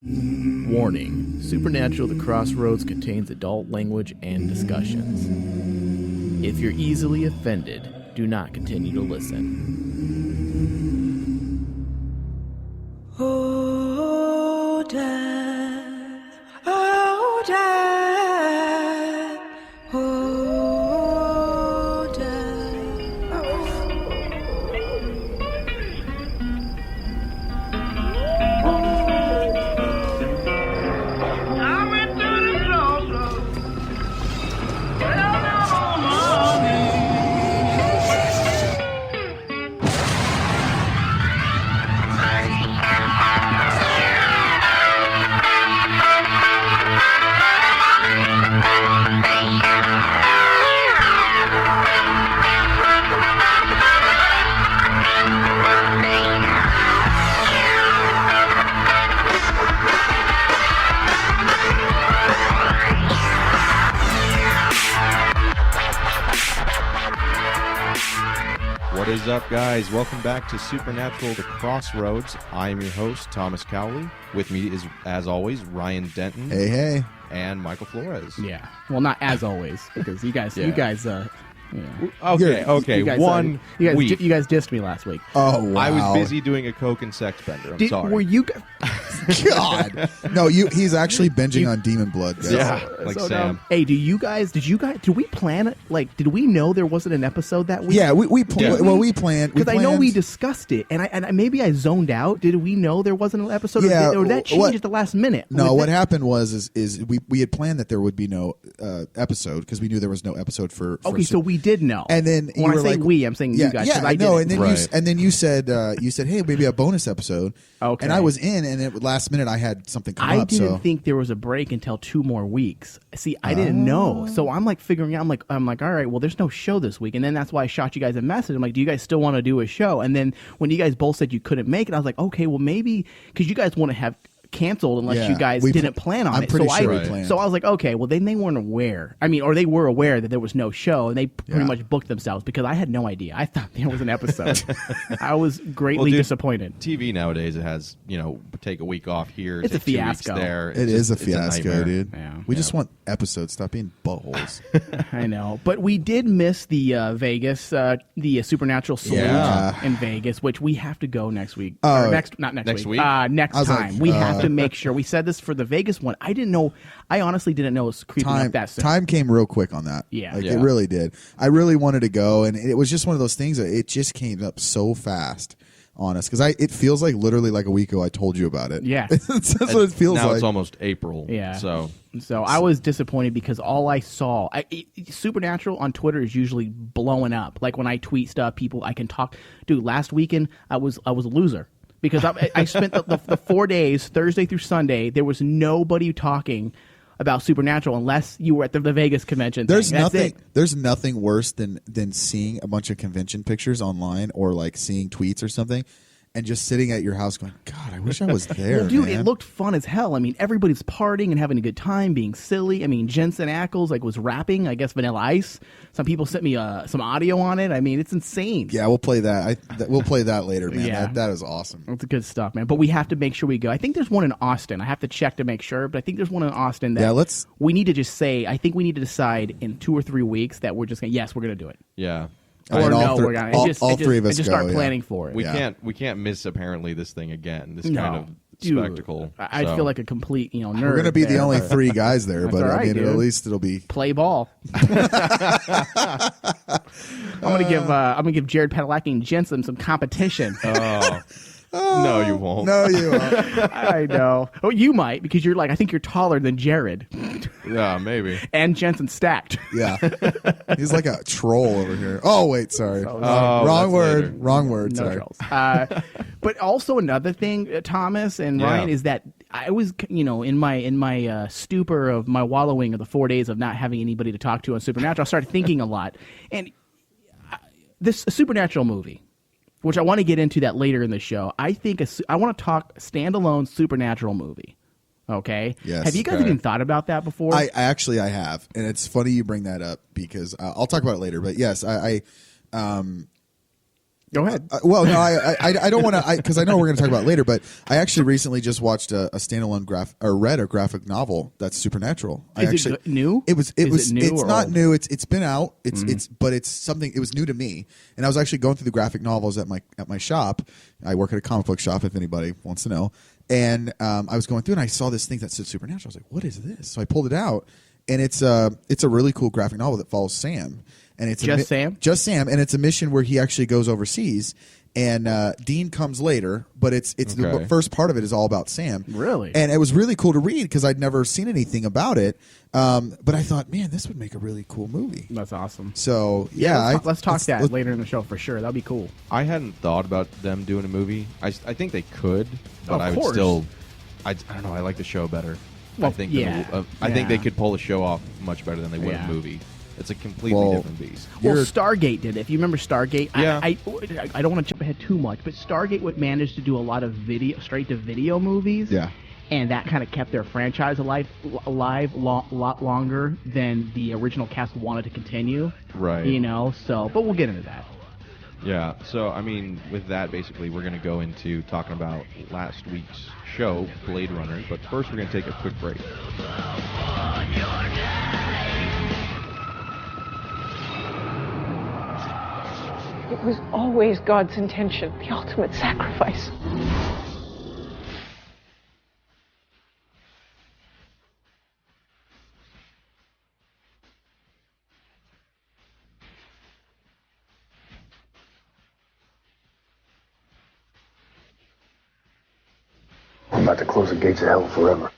Warning, Supernatural The Crossroads contains adult language and discussions. If you're easily offended, do not continue to listen. Oh, Dad. Oh, Dad. Oh, Dad. I went to the crossroads. Fell down on my knees. What is up, guys? Welcome back to Supernatural The Crossroads. I am your host, Thomas Cowley. With me is, as always, Ryan Denton. Hey, hey. And Michael Flores. Yeah. Well, not as always, because you guys, Yeah. Okay. Okay. You guys week. you guys dissed me last week. Oh, wow. I was busy doing a coke and sex bender. I'm sorry. Were you? God. No, he's actually binging on Demon Blood, guys. Yeah, like so Sam. dumb. Hey, did we plan it? Like, did we know there wasn't an episode that week? Yeah, we planned. Because I know we discussed it, and maybe I zoned out. Did we know there wasn't an episode? Yeah, or that changed at the last minute? No, what happened was we had planned that there would be no episode because we knew there was no episode for. Okay, so we did know. And then when you I were say like, we, I'm saying yeah, you guys. Yeah, I know. didn't. And then you said hey, maybe a bonus episode. Okay. And I was in, and last minute I had something come I up. didn't think there was a break until 2 more weeks. See, I didn't know, so I'm like figuring out. I'm like, all right, well, there's no show this week, and then that's why I shot you guys a message. I'm like, do you guys still want to do a show? And then when you guys both said you couldn't make it, I was like, okay, well, maybe because you guys want to have canceled unless you guys didn't plan on it. I'm pretty sure we planned. So I was like, okay, well, then they weren't aware. I mean, or they were aware that there was no show, and they pretty much booked themselves because I had no idea. I thought there was an episode. I was greatly disappointed. TV nowadays, it has, take a week off here. It's a take 2 weeks fiasco. there. It is a fiasco, nightmare. dude. Yeah. We just want episodes. Stop being buttholes. I know, but we did miss the Vegas, the Supernatural Salute in Vegas, which we have to go next week. Or next week. Next time. We have to make sure. We said this for the Vegas one. I didn't know. I honestly didn't know it was creeping up that soon. Time came real quick on that. Yeah. It really did. I really wanted to go, and it was just one of those things that it just came up so fast on us because it feels like literally like a week ago I told you about it. Yeah. That's what it feels now like. It's almost April. Yeah. So I was disappointed because all I saw, Supernatural on Twitter is usually blowing up. Like when I tweet stuff, I can talk. Dude, last weekend I was a loser. Because I spent the 4 days, Thursday through Sunday, there was nobody talking about Supernatural unless you were at the Vegas convention. There's nothing worse than seeing a bunch of convention pictures online or like seeing tweets or something and just sitting at your house going, God, I wish I was there. Well, dude, man. it looked fun as hell. I mean, everybody's partying and having a good time, being silly. I mean, Jensen Ackles was rapping, I guess Vanilla Ice. Some people sent me some audio on it. I mean, it's insane. Yeah, we'll play that. We'll play that later, man. Yeah. That is awesome. It's good stuff, man. But we have to make sure we go. I think there's one in Austin. I have to check to make sure, but I think there's one in Austin that we need to just say, I think we need to decide in 2 or 3 weeks that we're just going to, yes, we're going to do it. Yeah. Or no, we're going to. All three of us just go, start planning for it. We can't miss apparently this thing again. This No. kind of Dude, spectacle. I feel like a nerd. We're going to be the only 3 guys there, That's but all right, I mean, dude. at least it'll be Play ball. I'm gonna give Jared Padalecki and Jensen some competition. No, you won't. No, you won't. I know. Oh, you might because you're I think you're taller than Jared. Yeah, maybe. And Jensen stacked. Yeah. He's like a troll over here. Oh, wait, sorry. Oh, Wrong word. later. Wrong word. No Sorry. trolls. But also another thing, Thomas and Ryan, is that I was, in my stupor of my wallowing of the 4 days of not having anybody to talk to on Supernatural, I started thinking a lot. And this Supernatural movie, which I want to get into that later in the show, I want to talk standalone Supernatural movie. Okay. Yes. Have you guys even thought about that before? I have, and it's funny you bring that up because I'll talk about it later. But yes, Go ahead. Well, no, I don't want to, because I know we're going to talk about it later, but I actually recently just watched a standalone read a graphic novel that's supernatural. Is it new? It's not old? new. It's been out. But it's something. It was new to me, and I was actually going through the graphic novels at my shop. I work at a comic book shop, if anybody wants to know. And I was going through, and I saw this thing that said supernatural. I was like, "What is this?" So I pulled it out, and it's a really cool graphic novel that follows Sam. And it's Sam, and it's a mission where he actually goes overseas, and Dean comes later. But it's the first part of it is all about Sam. Really, and it was really cool to read because I'd never seen anything about it. But I thought, man, this would make a really cool movie. That's awesome. So let's talk that later in the show for sure. That'd be cool. I hadn't thought about them doing a movie. I think they could, but I would course. still. I don't know. I like the show better. Well, I think yeah. I think they could pull a show off much better than they would a movie. It's a completely different beast. Well, Stargate did it. If you remember Stargate, Yeah. I don't want to jump ahead too much, but Stargate would manage to do a lot of straight to video movies. Yeah. And that kind of kept their franchise alive a lot longer than the original cast wanted to continue. Right. You know, but we'll get into that. Yeah. So, I mean, with that, basically, we're going to go into talking about last week's show, Blade Runner. But first, we're going to take a quick break. It was always God's intention, the ultimate sacrifice. I'm about to close the gates of hell forever.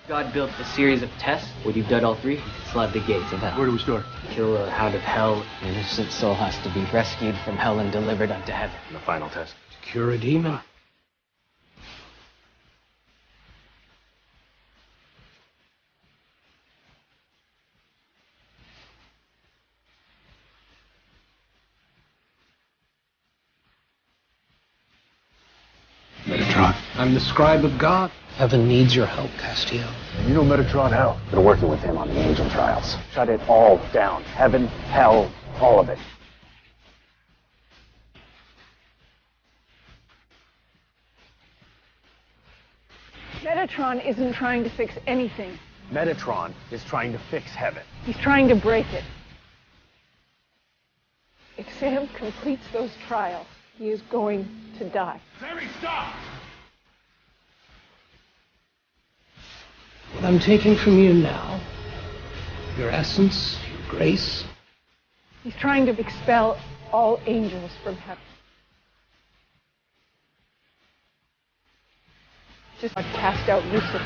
God built a series of tests. When you've done all three, you can flood the gates of hell. Where do we start? Kill a hound of hell. An innocent soul has to be rescued from hell and delivered unto heaven. And the final test. To cure a demon. Metatron. I'm the scribe of God. Heaven needs your help, Castiel. And you know Metatron how? Been working with him on the angel trials. Shut it all down. Heaven, hell, all of it. Metatron isn't trying to fix anything. Metatron is trying to fix heaven. He's trying to break it. If Sam completes those trials, he is going to die. Sammy, stop! What I'm taking from you now, your essence, your grace. He's trying to expel all angels from heaven. Just like cast out Lucifer.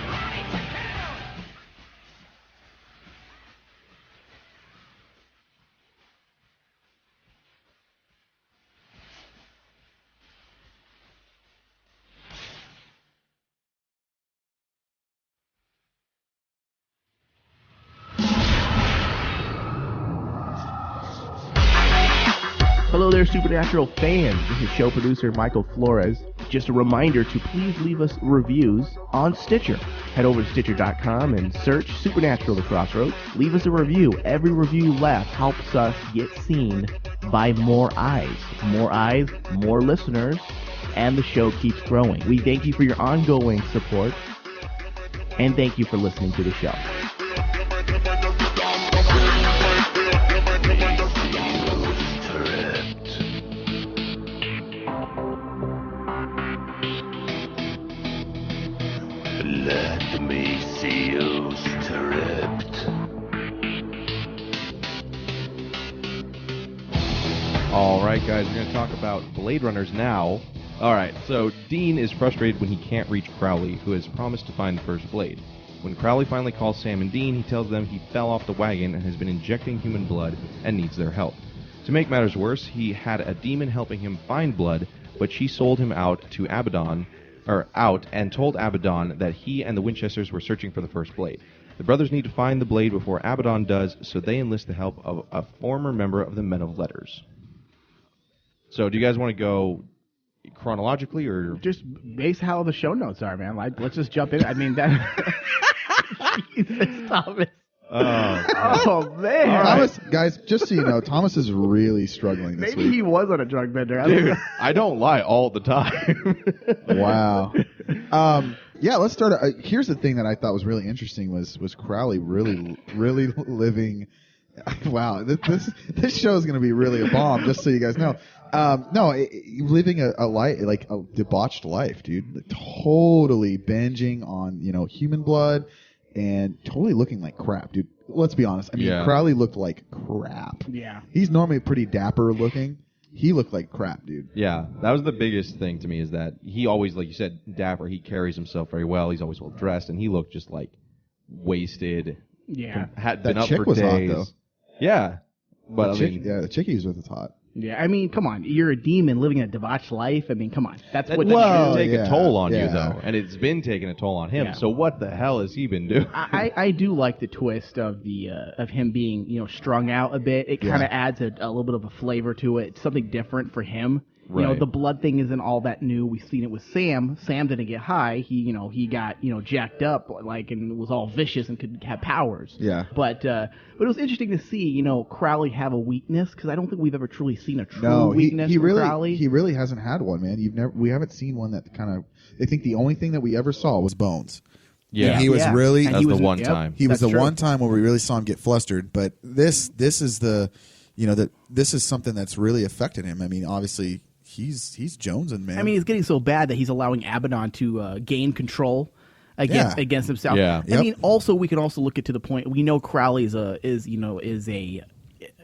Hello there, Supernatural fans. This is show producer Michael Flores. Just a reminder to please leave us reviews on Stitcher. Head over to Stitcher.com and search Supernatural: The Crossroads. Leave us a review. Every review left helps us get seen by more eyes. More eyes, more listeners, and the show keeps growing. We thank you for your ongoing support, and thank you for listening to the show. Let me see you stripped. All right, guys, we're going to talk about Blade Runners now. All right, so Dean is frustrated when he can't reach Crowley, who has promised to find the first blade. When Crowley finally calls Sam and Dean, he tells them he fell off the wagon and has been injecting human blood and needs their help. To make matters worse, he had a demon helping him find blood, but she sold him out to Abaddon, and told Abaddon that he and the Winchesters were searching for the first blade. The brothers need to find the blade before Abaddon does, so they enlist the help of a former member of the Men of Letters. So, do you guys want to go chronologically, or Just base how the show notes are, man. Let's just jump in. I mean, that. Jesus, Thomas. Oh man, Thomas, guys, just so you know, Thomas is really struggling this maybe week. he was on a drug bender. Dude, I don't lie all the time. Wow. Yeah, let's start. Here's the thing that I thought was really interesting was Crowley really living. Wow, this show is going to be really a bomb. Just so you guys know. Living a life like a debauched life, dude. Like, totally binging on human blood and totally looking like crap, dude. Let's be honest. I mean, Crowley looked like crap. Yeah. He's normally pretty dapper looking. He looked like crap, dude. Yeah, that was the biggest thing to me is that he always, like you said, dapper. He carries himself very well. He's always well dressed, and he looked just like wasted. Yeah. Had That been up chick for was hot, days. though. Yeah, but The chick he was with is hot. Yeah, I mean, come on. You're a demon living a debauched life. I mean, come on. That's what that should take yeah, a toll on you, yeah. though, and it's been taking a toll on him. Yeah. So what the hell has he been doing? I do like the twist of the of him being strung out a bit. It kind of adds a little bit of a flavor to it. It's something different for him. Right. The blood thing isn't all that new. We've seen it with Sam. Sam didn't get high. He got jacked up and was all vicious and could have powers. Yeah. But it was interesting to see Crowley have a weakness because I don't think we've ever truly seen a true weakness he from really Crowley. he really hasn't had one, man. We haven't seen one that kind of. I think the only thing that we ever saw was Bones. Yeah, And he was really. And That's he was, the one yep, time. He was that's the true. one time where we really saw him get flustered. But this is the, this is something that's really affected him. I mean, obviously he's jonesing, man. I mean, it's getting so bad that he's allowing Abaddon to gain control against himself. Yeah. I mean, also we can also look at to the point we know Crowley is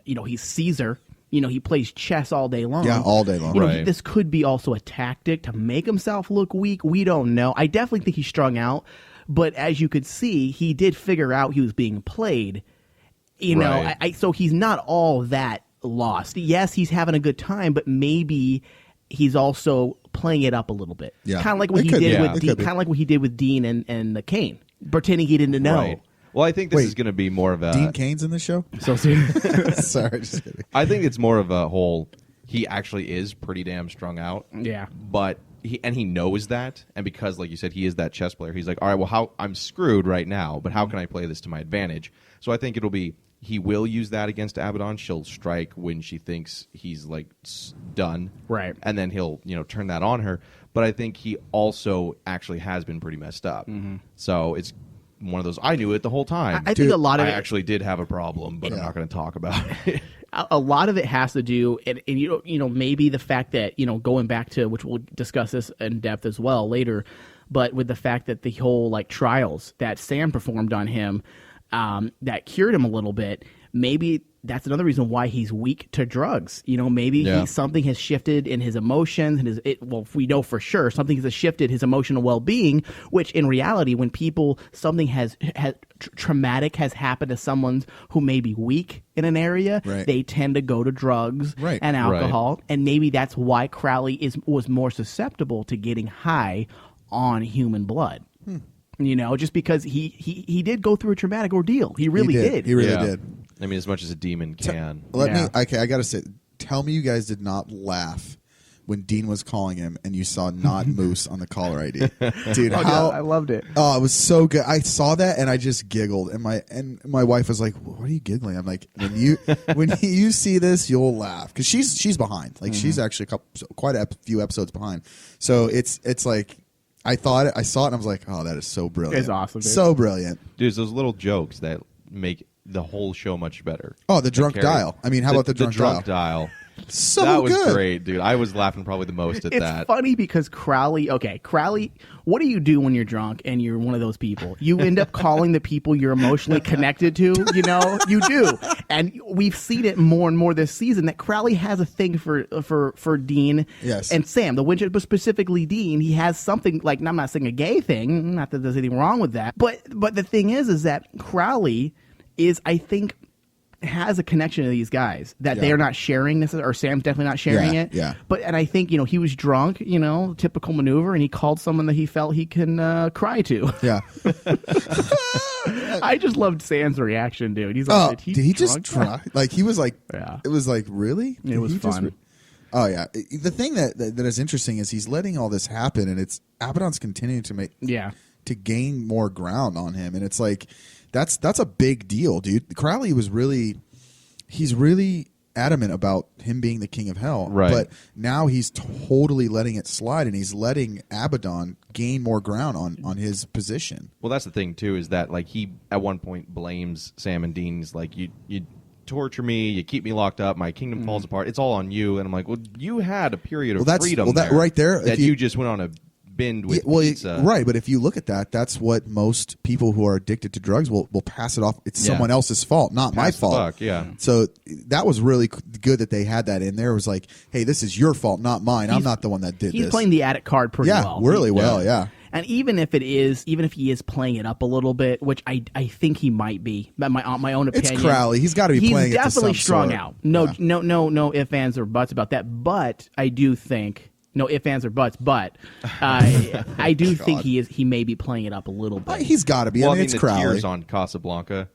he's Caesar. He plays chess all day long. Yeah, all day long. Right. This could be also a tactic to make himself look weak. We don't know. I definitely think he's strung out. But as you could see, he did figure out he was being played. Right. So he's not all that lost. Yes, he's having a good time, but maybe he's also playing it up a little bit. Yeah. Kind of like what It he could did be. with It Dean. could be. Kind of like what he did with Dean and the Kane, pretending he didn't know. Right. Well, I think this Wait. is going to be more of a. Dean Kane's in the show. So soon. Sorry, just kidding. I think it's more of a whole. He actually is pretty damn strung out. Yeah. But he knows that, and because, like you said, he is that chess player. He's like, all right, well, I'm screwed right now, but how can I play this to my advantage? So I think it'll be he will use that against Abaddon. She'll strike when she thinks he's like done, Right. and then he'll turn that on her. But I think he also actually has been pretty messed up. Mm-hmm. So it's one of those. I knew it the whole time. I think a lot of I it actually did have a problem, but I'm not going to talk about it. a lot of it has to do, and maybe the fact that going back to, which we'll discuss this in depth as well later, but with the fact that the whole trials that Sam performed on him, that cured him a little bit. Maybe that's another reason why he's weak to drugs. Maybe something has shifted in his emotions and if we know for sure something has shifted his emotional well-being, which in reality, when something has traumatic has happened to someone who may be weak in an area, Right. they tend to go to drugs and alcohol. Right. And maybe that's why Crowley was more susceptible to getting high on human blood. Just because he did go through a traumatic ordeal. He really did. He really did. I mean, as much as a demon can. I gotta say, tell me you guys did not laugh when Dean was calling him and you saw not Moose on the caller ID. Dude, I loved it. Oh, it was so good. I saw that and I just giggled, and my wife was like, "What are you giggling?" I'm like, "When you see this, you'll laugh," because she's behind. Like she's actually quite a few episodes behind. So it's like I saw it and I was like, "Oh, that is so brilliant! It's awesome, dude. So brilliant." Dude, it's those little jokes that make the whole show much better. Oh, the drunk dial. I mean, how about the drunk dial? So that was good. great, dude. I was laughing probably the most at that. It's funny because Crowley, what do you do when you're drunk and you're one of those people? You end up calling the people you're emotionally connected to, you do. And we've seen it more and more this season that Crowley has a thing for Dean and Sam, the Winchester, but specifically Dean. He has something like, and I'm not saying a gay thing, not that there's anything wrong with that, but the thing is that Crowley is, I think, has a connection to these guys that they are not sharing this, or Sam's definitely not sharing it. Yeah. And I think, he was drunk, typical maneuver, and he called someone that he felt he can cry to. Yeah. I just loved Sam's reaction, dude. He's like, did he just try? Like he was like, Yeah. It was like, really? It was fun. Oh yeah. The thing that is interesting is he's letting all this happen, and it's Abaddon's continuing to to gain more ground on him, and it's like that's a big deal, dude. Crowley was he's really adamant about him being the king of hell, right? But now he's totally letting it slide, and he's letting Abaddon gain more ground on his position. Well, that's the thing too, is that like he at one point blames Sam and Dean. He's like, you torture me, you keep me locked up, my kingdom falls apart. It's all on you. And I'm like, well, you had a period of freedom that right there that you just went on a bend with pizza. Right, but if you look at that's what most people who are addicted to drugs will pass it off. It's someone else's fault, not my fault. So that was really good that they had that in there. It was like, hey, this is your fault, not mine. I'm not the one that did this. He's playing the addict card pretty well. Really well, yeah. And even if he is playing it up a little bit, which I think he might be, but my own opinion. It's Crowley. He's got to be playing it to some definitely strung sort. out. No ifs, ands, or buts about that. But I do think no ifs, ands, or buts. But I do think he may be playing it up a little bit. He's got to be. Well, I mean, it's the Crowley. tears on Casablanca.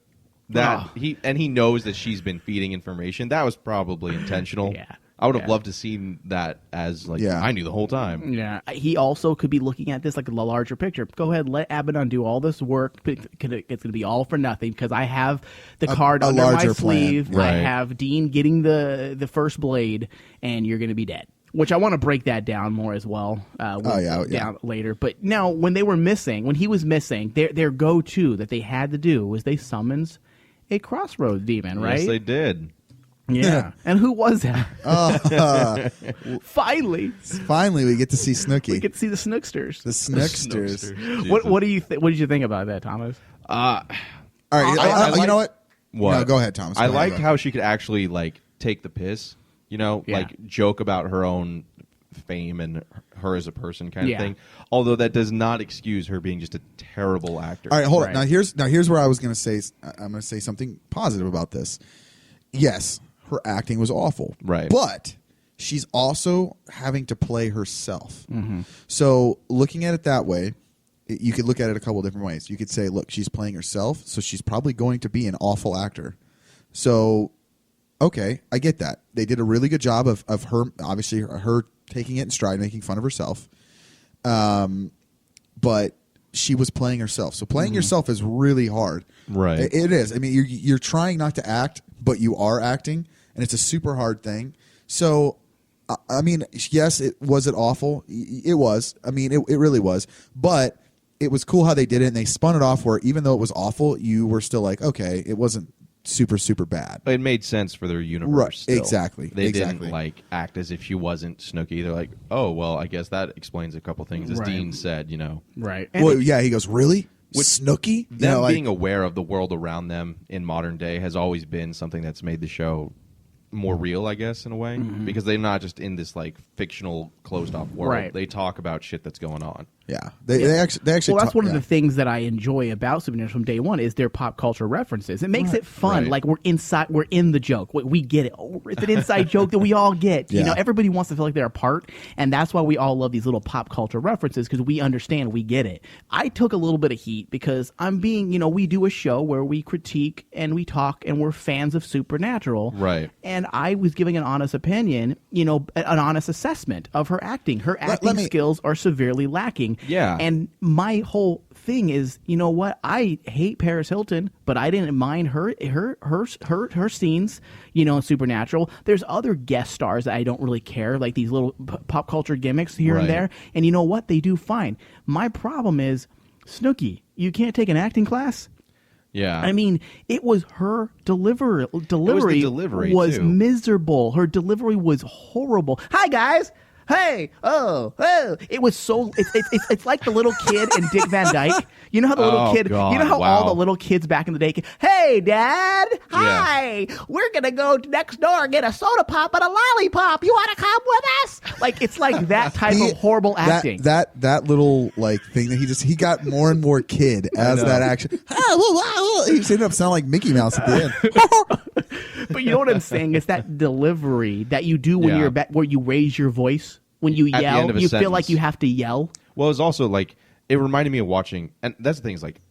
He knows that she's been feeding information. That was probably intentional. Yeah. I would have loved to see that as like I knew the whole time. Yeah, he also could be looking at this like the larger picture. Go ahead, let Abaddon do all this work. It's going to be all for nothing because I have the card under my sleeve. Right. I have Dean getting the first blade, and you're going to be dead. Which I want to break that down more as well. Down later. But now, when he was missing, their go-to that they had to do was they summons a Crossroads demon, right? Yes, they did. Yeah. And who was that? Finally, we get to see Snooki. We get to see the Snooksters. The Snooksters. What do you what did you think about that, Thomas? All right, you know what? What? No, go ahead, Thomas. I liked how she could actually like take the piss, like joke about her own fame and her as a person kind of thing. Although that does not excuse her being just a terrible actor. All right, hold on. Now here's where I was going to say. I'm going to say something positive about this. Yes, her acting was awful. Right. But she's also having to play herself. Mm-hmm. So looking at it that way, you could look at it a couple different ways. You could say, look, she's playing herself, so she's probably going to be an awful actor. So, okay, I get that. They did a really good job of her, obviously, her taking it in stride, making fun of herself. But she was playing herself. So playing yourself is really hard. Right. It is. I mean, you're trying not to act, but you are acting, and it's a super hard thing. So, I mean, yes, was it awful? It was. I mean, it really was. But it was cool how they did it, and they spun it off where even though it was awful, you were still like, okay, it wasn't super, super bad. It made sense for their universe. Right. Still. Exactly. They didn't like act as if she wasn't Snooki. They're like, oh, well, I guess that explains a couple things, as Dean said, Right. Well, yeah, he goes, really? With Snooki? Them being aware of the world around them in modern day has always been something that's made the show more real, I guess, in a way, because they're not just in this like fictional closed off world. Right. They talk about shit that's going on. Yeah, they actually. Well, that's one of the things that I enjoy about Supernatural from day one is their pop culture references. It makes it fun. Right. Like we're in the joke. We get it. Oh, it's an inside joke that we all get. Yeah. Everybody wants to feel like they're a part, and that's why we all love these little pop culture references because we understand, we get it. I took a little bit of heat because I'm being, we do a show where we critique and we talk and we're fans of Supernatural, right? And I was giving an honest opinion, an honest assessment of her acting. Her acting skills are severely lacking. Yeah. And my whole thing is, what? I hate Paris Hilton, but I didn't mind her scenes, in Supernatural. There's other guest stars that I don't really care, like these little pop culture gimmicks here and there. And you know what? They do fine. My problem is, Snooki, you can't take an acting class? Yeah. I mean, it was her delivery. Delivery was too. Miserable. Her delivery was horrible. Hi, guys. Hey, oh, it was so. It's like the little kid in Dick Van Dyke. You know how the little kid. God, you know how wow. all the little kids back in the day. Hey, Dad. Hi. We're gonna go next door and get a soda pop and a lollipop. You want to come with us? Like it's like that type of horrible acting. That little like thing that he got more and more kid as that action. He ended up sounding like Mickey Mouse at the end. But you know what I'm saying? It's that delivery that you do when you're where you raise your voice. When you yell, you feel like you have to yell. Well, it's also like, it reminded me of watching, and that's the thing, is like,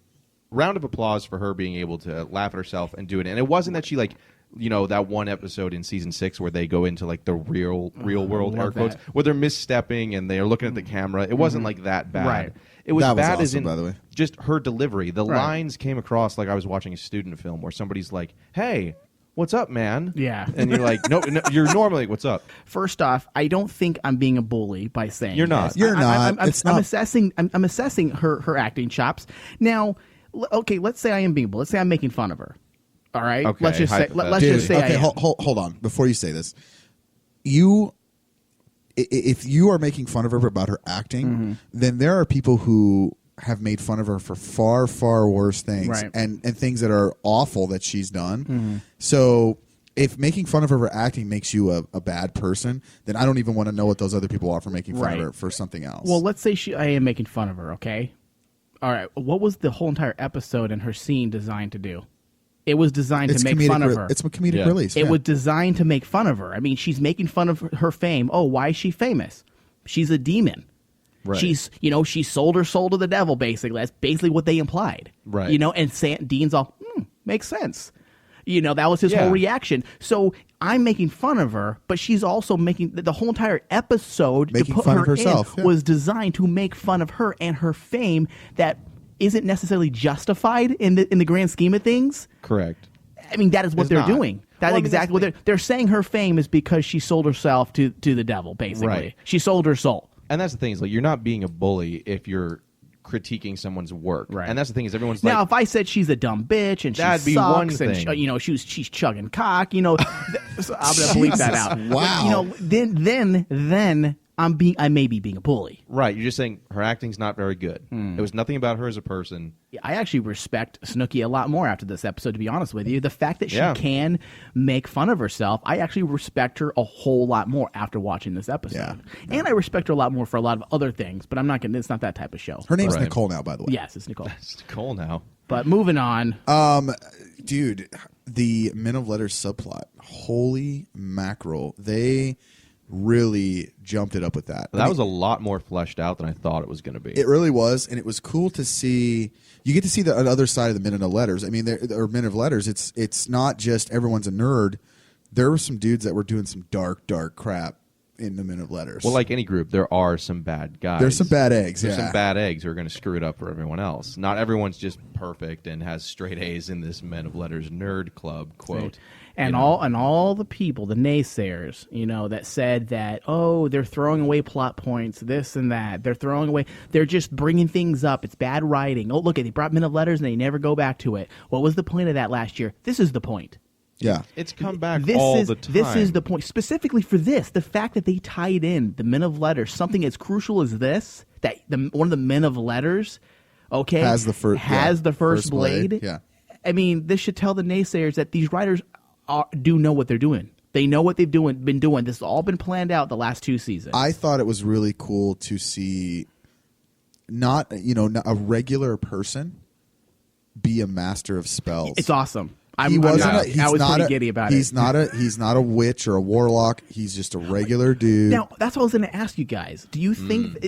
round of applause for her being able to laugh at herself and do it. And it wasn't that she like, that one episode in season 6 where they go into like the real world air quotes, where they're misstepping and they're looking at the camera. It wasn't like that bad. Right. It was That was bad awesome, as in by the way. just her delivery. The Right. lines came across like I was watching a student film where somebody's like, "Hey, what's up, man?" Yeah. And you're like, no, you're normally like, "What's up?" First off, I don't think I'm being a bully by saying You're not. this. You're not. I'm It's not. I'm assessing her acting chops. Now, okay, let's say I am being a bully. Let's say I'm making fun of her. All right. Okay, Let's just say. Let's Dude, just say. okay, I am. hold on. Before you say this, if you are making fun of her about her acting, then there are people who have made fun of her for far, far worse things, Right. and things that are awful that she's done. So if making fun of her for acting makes you a bad person, then I don't even want to know what those other people are for making fun Right. of her for something else. Well, let's say I am making fun of her. Okay. All right. What was the whole entire episode and her scene designed to do? It was designed it's to make fun of her. It's a comedic Yeah. release. It yeah. was designed to make fun of her. I mean, she's making fun of her fame. Oh, why is she famous? She's a demon. Right. She sold her soul to the devil, basically. That's basically what they implied. Right. And Dean's all, makes sense. That was his Yeah. whole reaction. So I'm making fun of her, but she's also making the whole entire episode Making to put fun her of herself, in yeah. was designed to make fun of her and her fame that isn't necessarily justified in the grand scheme of things. Correct. I mean, that is what It's they're not. doing. That's Well, I mean, exactly what they're saying. Her fame is because she sold herself to the devil, basically. Right. She sold her soul. And that's the thing is like you're not being a bully if you're critiquing someone's work. Right. And that's the thing is everyone's Now, like, if I said she's a dumb bitch and she That'd be sucks one and thing. she's chugging cock, so I'm gonna bleep that out. Wow. Then I may be being a bully. right, you're just saying her acting's not very good. There was nothing about her as a person. I actually respect Snooki a lot more after this episode, to be honest with you. The fact that she Yeah. can make fun of herself, I actually respect her a whole lot more after watching this episode. Yeah. And I respect her a lot more for a lot of other things, but I'm not gonna. It's not that type of show. Her name's Right. Nicole now, by the way. Yes, it's Nicole. It's Cole now. But moving on. Dude, the Men of Letters subplot. Holy mackerel. They really jumped it up with that. That was a lot more fleshed out than I thought it was going to be. It really was, and it was cool to see. You get to see the other side of the Men of Letters. I mean, or Men of Letters. It's not just everyone's a nerd. There were some dudes that were doing some dark crap in the Men of Letters. Well, like any group, there are some bad guys. There's some bad eggs. There's yeah. some bad eggs who are going to screw it up for everyone else. Not everyone's just perfect and has straight A's in this Men of Letters nerd club quote. And all the people, the naysayers, that said that, oh, they're throwing away plot points, this and that. They're just bringing things up. It's bad writing. Oh, look, they brought Men of Letters and they never go back to it. What was the point of that last year? This is the point. Yeah. It's come back This all is the time. this is the point. Specifically for this, the fact that they tied in the Men of Letters, something as crucial as this, that one of the Men of Letters, okay, Has the first blade. Yeah. I mean, this should tell the naysayers that these writers do know what they're doing. They know what they've been doing. This has all been planned out the last 2 seasons. I thought it was really cool to see not a regular person be a master of spells. It's awesome. I was pretty giddy about it. He's not a witch or a warlock. He's just a regular dude. Now, that's what I was going to ask you guys. Do you think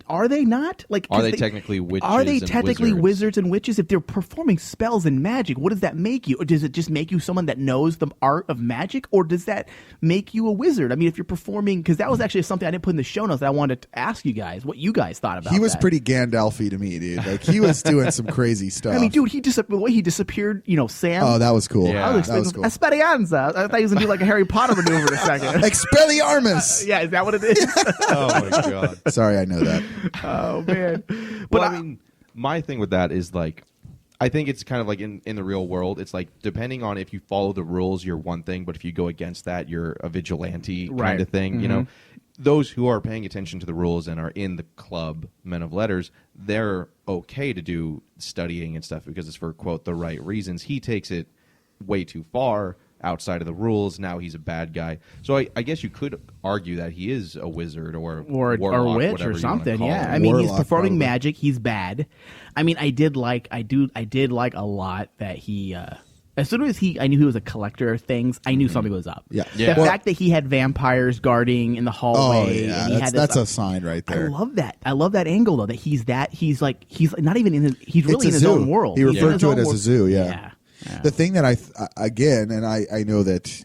are they not like? Are they technically witches? Are they and technically wizards? wizards and witches? If they're performing spells and magic, what does that make you? Or does it just make you someone that knows the art of magic, or does that make you a wizard? I mean, if you're performing, because that was actually something I didn't put in the show notes that I wanted to ask you guys what you guys thought about. He was that. pretty Gandalf-y to me, dude. Like he was doing some crazy stuff. I mean, dude, the way he disappeared, Sam. Oh, that was cool. Yeah. I was That was expecting cool. Expelliarmus. I thought he was gonna do like a Harry Potter maneuver in a second. Expelliarmus. Yeah, is that what it is? Oh my god. Sorry, I know that. Oh man. But I mean, my thing with that is like, I think it's kind of like in the real world. It's like depending on if you follow the rules, you're one thing, but if you go against that, you're a vigilante Right. kind of thing. You know, those who are paying attention to the rules and are in the club Men of Letters, they're okay to do studying and stuff because it's for quote the right reasons. He takes it way too far outside of the rules. Now he's a bad guy. So I guess you could argue that he is a wizard or or warlock, witch whatever or you wanna something. call Yeah, him. I mean, he's Warlock, performing probably. magic. He's bad. I mean, I did like a lot that he. As soon as I knew he was a collector of things, I knew something was up. Yeah. The Well- fact that he had vampires guarding in the Oh hallway. yeah, and he had this, that's a sign right there. I love that. I love that angle though. That he's not even in his. He's really in It's his a zoo. own world. He He's in referred his to own it as a world. zoo. Yeah. Yeah. The thing that I know that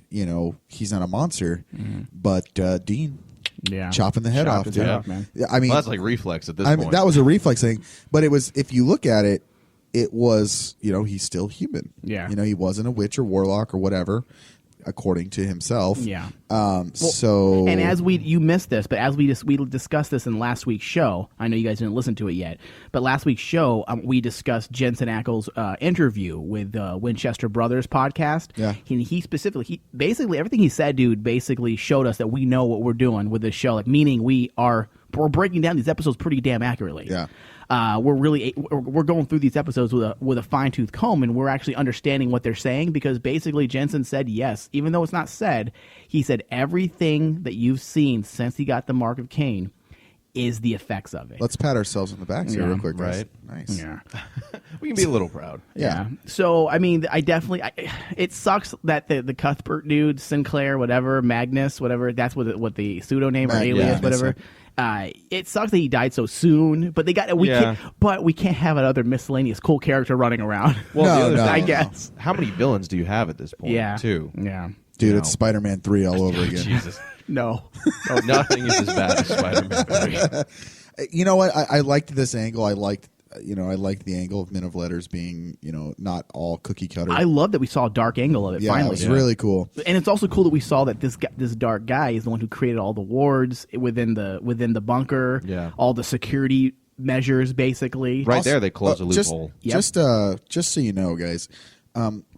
he's not a monster, but Dean. chopping the head off, his dude. head off, man. Yeah, I mean, Well, that's like reflex at this I point. mean, that was a reflex thing. But it was, if you look at it, it was, he's still human. Yeah. He wasn't a witch or warlock or whatever, according to himself. Yeah. So, and as you missed this, but as we discussed this in last week's show, I know you guys didn't listen to it yet, but last week's show we discussed Jensen Ackles' interview with Winchester Brothers podcast. Yeah. He specifically, basically everything he said, dude, basically showed us that we know what we're doing with this show. Like, meaning we're breaking down these episodes pretty damn accurately. Yeah. We're going through these episodes with a fine-tooth comb, and we're actually understanding what they're saying, because basically Jensen said yes, even though it's not said, he said everything that you've seen since he got the Mark of Cain is the effects of it. let's pat ourselves on the back here real quick, guys. right? Nice. Yeah. We can be a little proud. Yeah. So, I mean, it sucks that the Cuthbert dude, Sinclair, whatever, Magnus, whatever, that's what the pseudonym or alias, whatever. It sucks that he died so soon, but we can't have another miscellaneous cool character running around. Well, No, I no. guess. How many villains do you have at this point? Yeah. Too. Yeah. Dude, it's Spider-Man 3 all over again. Jesus. No. Nothing is as bad as Spider-Man 3. You know what? I liked this angle. I liked the angle of Men of Letters being, not all cookie cutter. I love that we saw a dark angle of it yeah, finally. it was really cool. And it's also cool that we saw that this dark guy is the one who created all the wards within the bunker. Yeah. All the security measures, basically. Right there, they closed a Just, loophole. just so you know, guys,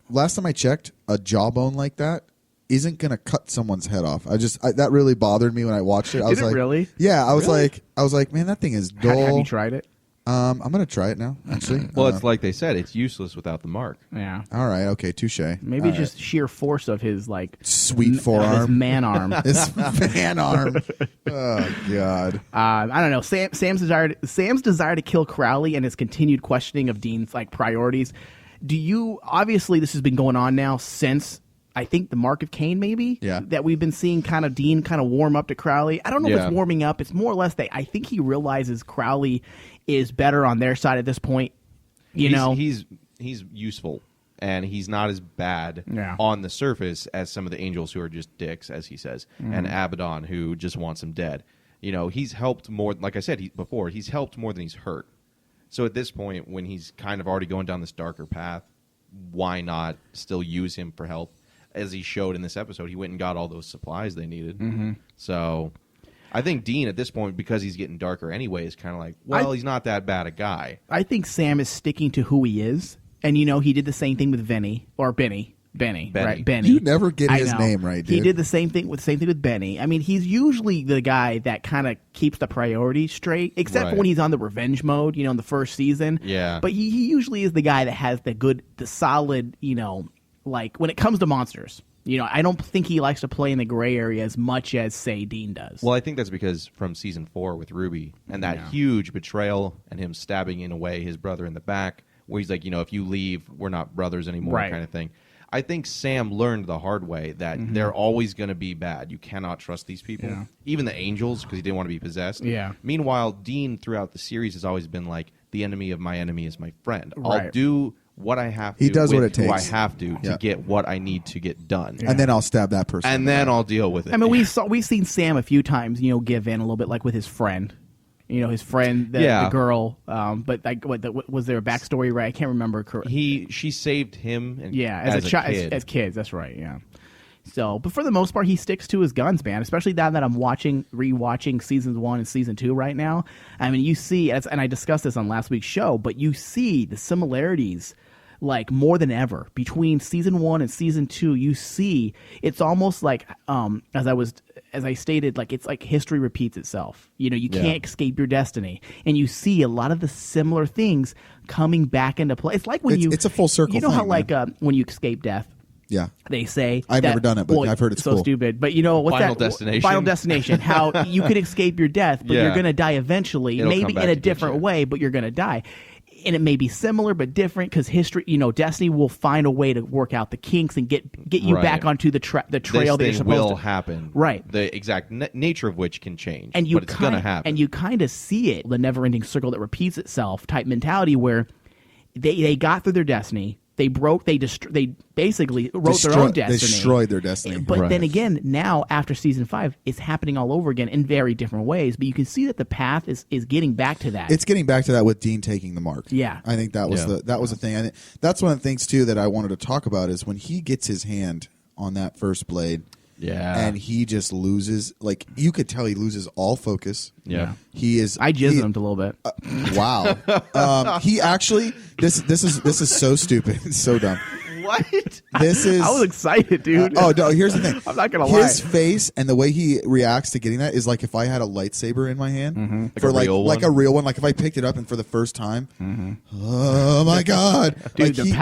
last time I checked, a jawbone like that isn't going to cut someone's head off. That really bothered me when I watched it. I was Did it like, really? Yeah, I was like, man, that thing is dull. Have you tried it? I'm going to try it now, actually. Well, it's like they said, it's useless without the mark. Yeah. All right, okay, touche. Maybe All just sheer force of his sweet his forearm. man arm. His man arm. Oh, God. I don't know. Sam's desire to kill Crowley and his continued questioning of Dean's priorities. Obviously this has been going on now since I think the Mark of Cain, maybe. Yeah. That we've been seeing Dean warm up to Crowley. I don't know if Yeah. it's warming up. It's more or less that I think he realizes Crowley is better on their side at this point. He's useful, and he's not as bad Yeah. on the surface as some of the angels who are just dicks, as he says, and Abaddon, who just wants him dead. He's helped more. Like I said before, he's helped more than he's hurt. So at this point, when he's kind of already going down this darker path, why not still use him for help? As he showed in this episode, he went and got all those supplies they needed. Mm-hmm. So I think Dean, at this point, because he's getting darker anyway, is kind of like, he's not that bad a guy. I think Sam is sticking to who he is. And, he did the same thing with Benny. Right? Benny. You never get I his know. name right, dude. He did the same thing with Benny. I mean, he's usually the guy that kind of keeps the priorities straight, except for Right. when he's on the revenge mode, in the first season. Yeah. But he usually is the guy that has the solid, when it comes to monsters. I don't think he likes to play in the gray area as much as, say, Dean does. Well, I think that's because from season 4 with Ruby and that huge betrayal and him stabbing in a way his brother in the back, where he's like, if you leave, we're not brothers anymore, Right. kind of thing. I think Sam learned the hard way that they're always going to be bad. You cannot trust these people, Yeah. even the angels, because he didn't want to be possessed. Yeah. Meanwhile, Dean throughout the series has always been like, the enemy of my enemy is my friend. Right. I'll do what I have to. He does with what it who takes. I have to Yeah. get what I need to get done. And then I'll stab that person. And then I'll deal with it. I mean, we've seen Sam a few times, give in a little bit, like with his friend. His friend, the girl. But was there a backstory? Right, I can't remember. She saved him. And as a child, as kids. That's right. Yeah. So, but for the most part, he sticks to his guns, man. Especially now that I'm rewatching seasons 1 and season 2 right now. I mean, you see, and I discussed this on last week's show, but you see the similarities. More than ever between season 1 and season 2, you see it's almost like as I stated, it's like history repeats itself. You can't escape your destiny, and you see a lot of the similar things coming back into play. It's like when it's a full circle. You know thing, how when you escape death. Yeah. They say I've never done it, but I've heard it's so cool. stupid. But what's Final that? Destination. Final Destination. How you could escape your death, but Yeah. you're going to die eventually, It'll maybe come back in a to get different you. way, but you're going to die. And it may be similar but different because history, destiny will find a way to work out the kinks and get you Right. back onto the trail this that you're thing supposed will to. happen. Right. The exact nature of which can change. And but it's going to happen. And you kind of see it, the never-ending circle that repeats itself type mentality where they got through their destiny. They basically wrote their own destiny. They destroyed their destiny. But then again, now after season 5, it's happening all over again in very different ways. But you can see that the path is getting back to that. It's getting back to that with Dean taking the mark. Yeah, I think that was the thing. And that's one of the things too that I wanted to talk about is when he gets his hand on that first blade. Yeah, and he just loses. Like you could tell, he loses all focus. Yeah, he is. I jizzed him a little bit. Wow. He actually. This is so stupid. It's so dumb. What? This is. I was excited, dude. Oh no! Here's the thing. I'm not gonna lie. His face and the way he reacts to getting that is like if I had a lightsaber in my hand for like a real one? like a real one. Like if I picked it up and for the first time, oh my god, dude! Like the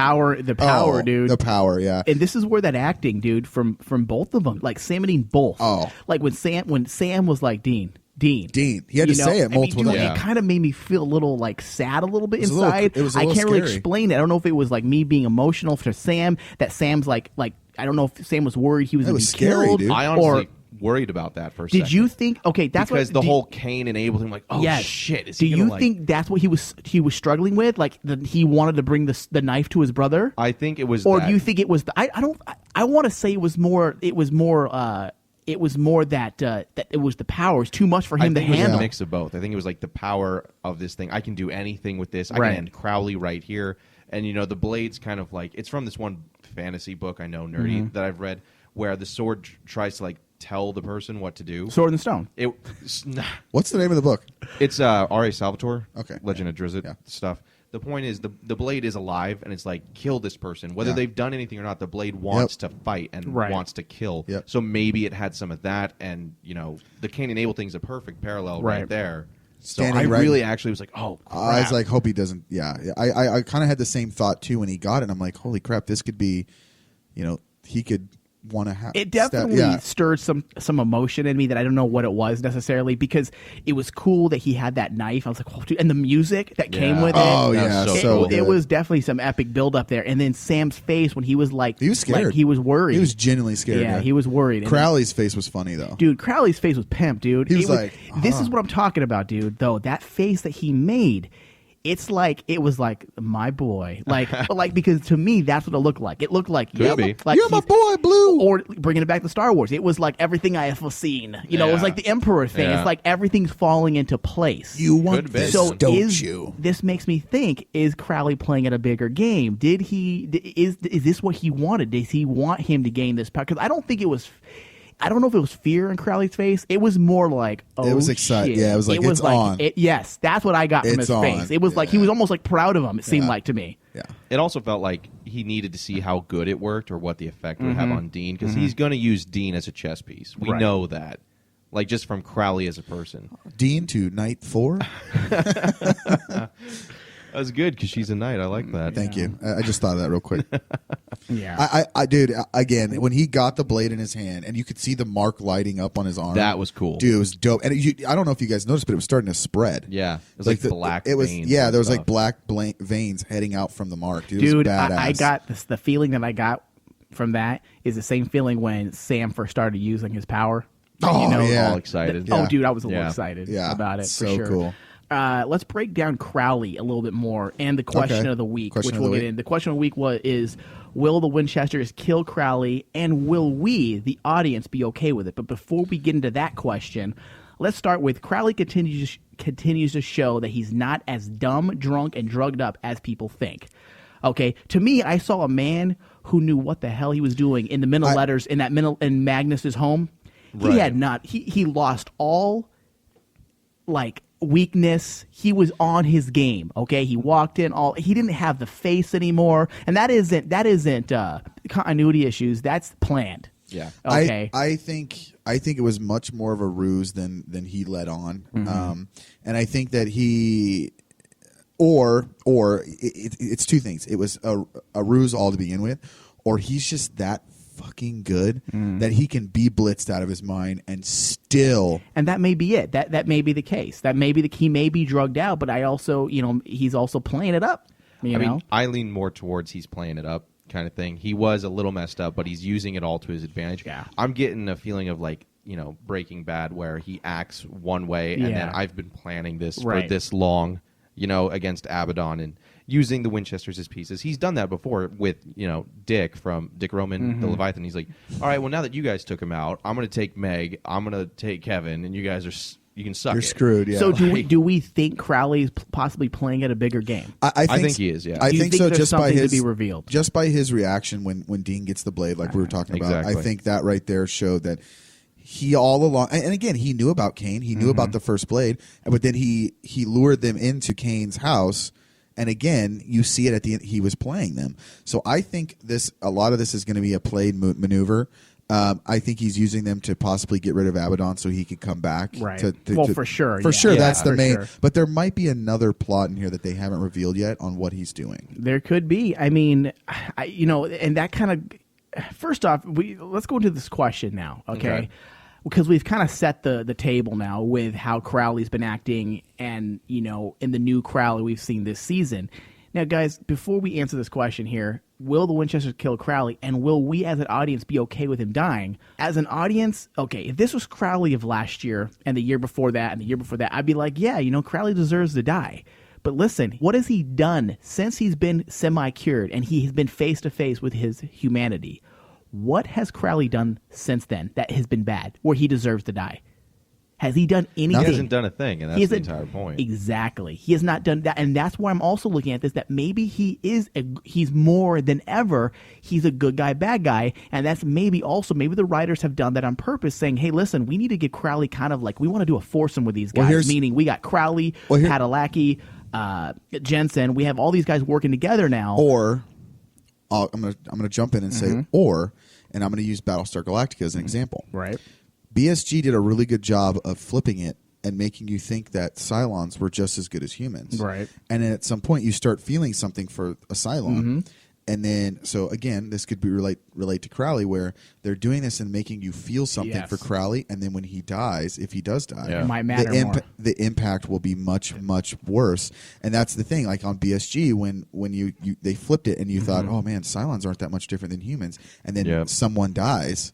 power, dude. The power, yeah. And this is where that acting, dude, from both of them, like Sam and Dean both. Oh, like when Sam was like Dean. He had to say it multiple times. It kind of made me feel a little like sad a little bit inside. It was a I little can't really scary. explain it. I don't know if it was like me being emotional for Sam, that Sam's like I don't know if Sam was worried he was going to be scary, killed. dude. I honestly worried about that for a second. Did you think? Okay, that's because the whole cane enabled him. Like, oh yes. shit! Is Do he you think that's what he was struggling with? Like he wanted to bring the knife to his brother? I think it was. Or that. do you think it was? I want to say it was more. It was more. It was more that it was the power. It was too much for him to It was handle. a mix of both. I think it was like the power of this thing. I can do anything with this. I Right. can end Crowley right here. And, the blade's kind of like... It's from this one fantasy book, I know, nerdy, that I've read, where the sword tries to, like, tell the person what to do. Sword in the Stone. What's the name of the book? It's R.A. Salvatore. Okay. Legend of Drizzt stuff. The point is, the blade is alive, and it's like, kill this person. Whether they've done anything or not, the blade wants to fight and wants to kill. Yep. So maybe it had some of that, and, the Cain and Abel thing's a perfect parallel right there. So I really actually was like, oh, crap. I was like, hope he doesn't. Yeah. I kind of had the same thought, too, when he got it. I'm like, holy crap, this could be, he could want to have. It definitely stirred some emotion in me that I don't know what it was necessarily, because it was cool that he had that knife. I was like, oh, dude. And the music that came with it. Oh, yeah. It was definitely some epic build up there. And then Sam's face when he was like, he was scared. Like he was worried. He was genuinely scared. Yeah, he was worried. Crowley's face was funny, though. Dude, Crowley's face was pimp, dude. He was like, this is what I'm talking about, dude, though. That face that he made. It's like it was like my boy, like because to me that's what it looked like. It looked like Could be. like you're my boy, Blue. Or bringing it back to Star Wars, it was like everything I have seen. It was like the Emperor thing. Yeah. It's like everything's falling into place. You want this, so don't you? This makes me think: is Crowley playing at a bigger game? Did he? Is this what he wanted? Does he want him to gain this power? Because I don't think it was. I don't know if it was fear in Crowley's face. It was more like, oh, it was excited. Shit. Yeah, it was like, it's on. Yes, that's what I got from It's his on. face. It was like he was almost like proud of him. It seemed like to me. Yeah. It also felt like he needed to see how good it worked or what the effect would have on Dean, because he's going to use Dean as a chess piece. We know that. Like, just from Crowley as a person. Dean to Knight 4. That was good, because she's a knight. I like that. Thank you. I just thought of that real quick. Yeah. I dude, again, when he got the blade in his hand and you could see the mark lighting up on his arm. That was cool. Dude, it was dope. And I don't know if you guys noticed, but it was starting to spread. Yeah. It was like black veins. Yeah, there was and like black veins heading out from the mark. Dude, Dude, it was badass. I got this, the feeling that I got from that is the same feeling when Sam first started using his power. Oh, yeah. all excited. Oh, dude, I was a little excited Yeah. about it. So for sure. cool. Let's break down Crowley a little bit more and the question of the week, which we'll get in. The question of the week is, will the Winchesters kill Crowley, and will we, the audience, be okay with it? But before we get into that question, let's start with Crowley continues to show that he's not as dumb, drunk, and drugged up as people think. Okay, to me, I saw a man who knew what the hell he was doing in the middle letters in Magnus's home. He had not. He lost all weakness. He was on his game. Okay, he walked in he didn't have the face anymore, and that isn't continuity issues. That's planned. Yeah. Okay. I think it was much more of a ruse than he let on. And I think that he it's two things. It was a ruse all to begin with, or he's just that fucking good that he can be blitzed out of his mind and still. And that may be it. That may be the case. That may be he may be drugged out, but I also, he's also playing it up. I mean, I lean more towards he's playing it up kind of thing. He was a little messed up, but he's using it all to his advantage. Yeah. I'm getting a feeling of Breaking Bad, where he acts one way and then I've been planning this for this long, against Abaddon, and using the Winchesters as pieces. He's done that before with, Dick from Dick Roman, the Leviathan. He's like, all right, well, now that you guys took him out, I'm going to take Meg, I'm going to take Kevin, and you guys you can suck You're it. screwed, yeah. So do we think Crowley's possibly playing at a bigger game? I think he is, yeah. I Do you think think so there's just by something to his be revealed? Just by his reaction when Dean gets the blade, like we were talking about. Exactly. I think that right there showed that he all along, and again, he knew about Cain, he knew about the first blade, but then he lured them into Cain's house, and again, you see it at the end. He was playing them, so I think a lot of this is going to be a played maneuver. I think he's using them to possibly get rid of Abaddon so he could come back. Right. For sure. For sure, that's the for main. sure. But there might be another plot in here that they haven't revealed yet on what he's doing. There could be. I mean, and that kind of. First off, let's go into this question now, okay? Because we've kind of set the table now with how Crowley's been acting, and in the new Crowley we've seen this season. Now, guys, before we answer this question here, will the Winchesters kill Crowley, and will we as an audience be okay with him dying? As an audience, okay, if this was Crowley of last year and the year before that and the year before that, I'd be like, yeah, Crowley deserves to die. But listen, what has he done since he's been semi-cured and he has been face-to-face with his humanity? What has Crowley done since then that has been bad, where he deserves to die? Has he done anything? He hasn't done a thing, and that's the entire point. Exactly. He has not done that, and that's why I'm also looking at this, that maybe he's more than ever, he's a good guy, bad guy, and that's maybe the writers have done that on purpose, saying, hey, listen, we need to get Crowley kind of like, we want to do a foursome with these guys, meaning we got Crowley, Padalecki, Jensen, we have all these guys working together now. Or, I'm gonna jump in and say, and I'm gonna use Battlestar Galactica as an example. Right. BSG did a really good job of flipping it and making you think that Cylons were just as good as humans. Right. And then at some point you start feeling something for a Cylon. And then, so again, this could be relate to Crowley, where they're doing this and making you feel something for Crowley, and then when he dies, if he does die, it might matter more. The impact will be much, much worse. And that's the thing, like on BSG, when they flipped it and you thought, oh man, Cylons aren't that much different than humans, and then someone dies,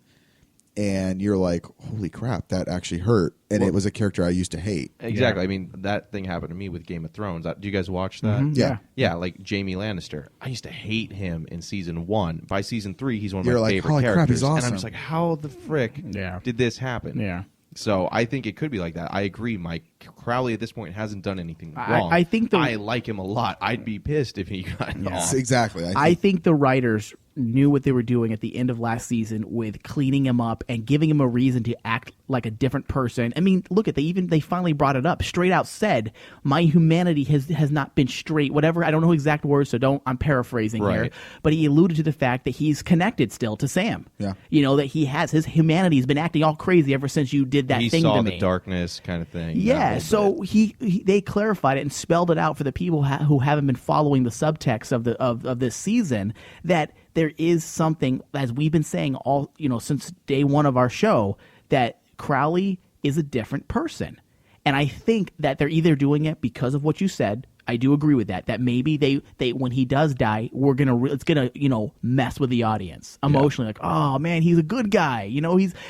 and you're like, holy crap, that actually hurt. And it was a character I used to hate. Exactly. I mean, that thing happened to me with Game of Thrones. Do you guys watch that? Yeah. Yeah, like Jaime Lannister. I used to hate him in season 1. By season 3, he's one of my favorite holy characters. Crap, he's awesome. And I'm just like, how the frick did this happen? Yeah. So I think it could be like that. I agree, Mike. Crowley at this point hasn't done anything wrong. I think I like him a lot. I'd be pissed if he got off. Exactly. I think the writers knew what they were doing at the end of last season with cleaning him up and giving him a reason to act like a different person. I mean, look at they finally brought it up. Straight out said, my humanity has not been straight. Whatever, I don't know exact words, so I'm paraphrasing here. But he alluded to the fact that he's connected still to Sam. Yeah. That his humanity has been acting all crazy ever since you did that thing to me. He saw the darkness kind of thing. Yeah, so they clarified it and spelled it out for the people who haven't been following the subtext of this season, that there is something, as we've been saying all since day one of our show, that Crowley is a different person. And I think that they're either doing it because of what you said. I do agree with that. That maybe they when he does die, it's gonna mess with the audience emotionally. Like, oh man, he's a good guy.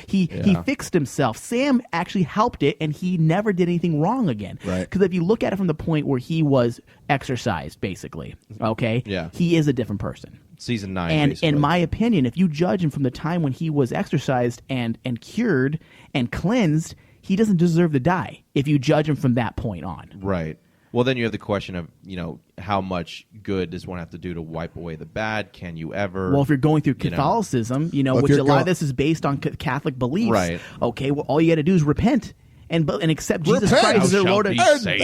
He fixed himself. Sam actually helped it, and he never did anything wrong again. Right. Because if you look at it from the point where he was exercised, basically, he is a different person. Season 9, and basically. In my opinion, if you judge him from the time when he was exercised and cured and cleansed, he doesn't deserve to die. If you judge him from that point on, right. Well, then you have the question of, how much good does one have to do to wipe away the bad? Can you ever? Well, if you're going through Catholicism, which a lot of this is based on Catholic beliefs, right? Okay, well, all you got to do is repent and accept Jesus Christ as your Lord and accept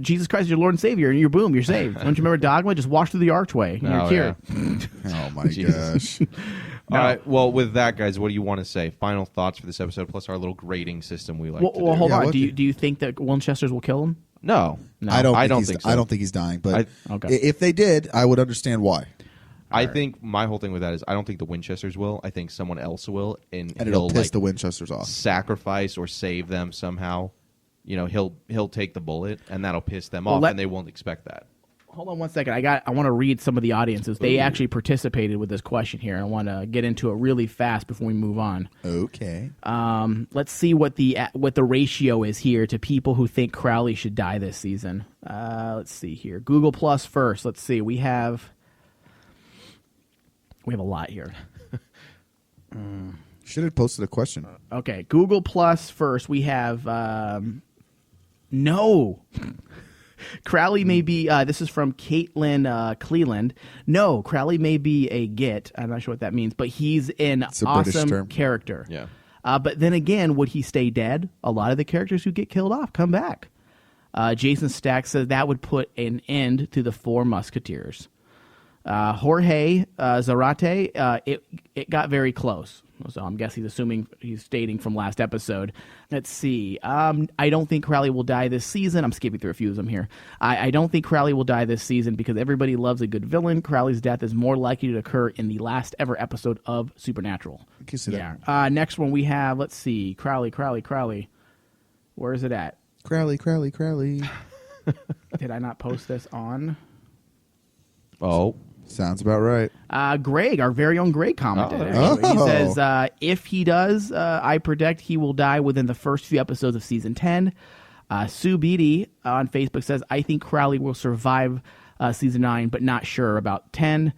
Jesus Christ as your Lord and Savior, and you're saved. Don't you remember dogma? Just walk through the archway, and you're cured. Oh my gosh. All right. Well, with that, guys, what do you want to say? Final thoughts for this episode, plus our little grading system we like to do. Well, hold on. Do you think that Winchesters will kill him? No. I don't think so. I don't think he's dying. But if they did, I would understand why. I think my whole thing with that is I don't think the Winchesters will. I think someone else will, and it'll piss the Winchesters off. Sacrifice or save them somehow. He'll take the bullet, and that'll piss them off, and they won't expect that. Hold on one second. I want to read some of the audiences. They actually participated with this question here. I want to get into it really fast before we move on. Okay. Let's see what the ratio is here to people who think Crowley should die this season. Let's see here. Google Plus first. Let's see. We have a lot here. Should have posted a question. Okay, Google Plus first. We have no. Crowley may be, this is from Caitlin Cleland. No, Crowley may be a git. I'm not sure what that means, but he's an awesome character. Yeah. But then again, would he stay dead? A lot of the characters who get killed off come back. Jason Stack says that would put an end to the Four Musketeers. Jorge Zarate, it got very close. So I'm guessing he's stating from last episode. Let's see. I don't think Crowley will die this season. I'm skipping through a few of them here. I don't think Crowley will die this season because everybody loves a good villain. Crowley's death is more likely to occur in the last ever episode of Supernatural. Yeah. Next one we have, let's see. Crowley. Where is it at? Crowley. Did I not post this on? Oh. Sounds about right. Greg, our very own Greg commented. He says, if he does, I predict he will die within the first few episodes of season 10. Sue Beatty on Facebook says, I think Crowley will survive season 9, but not sure about 10.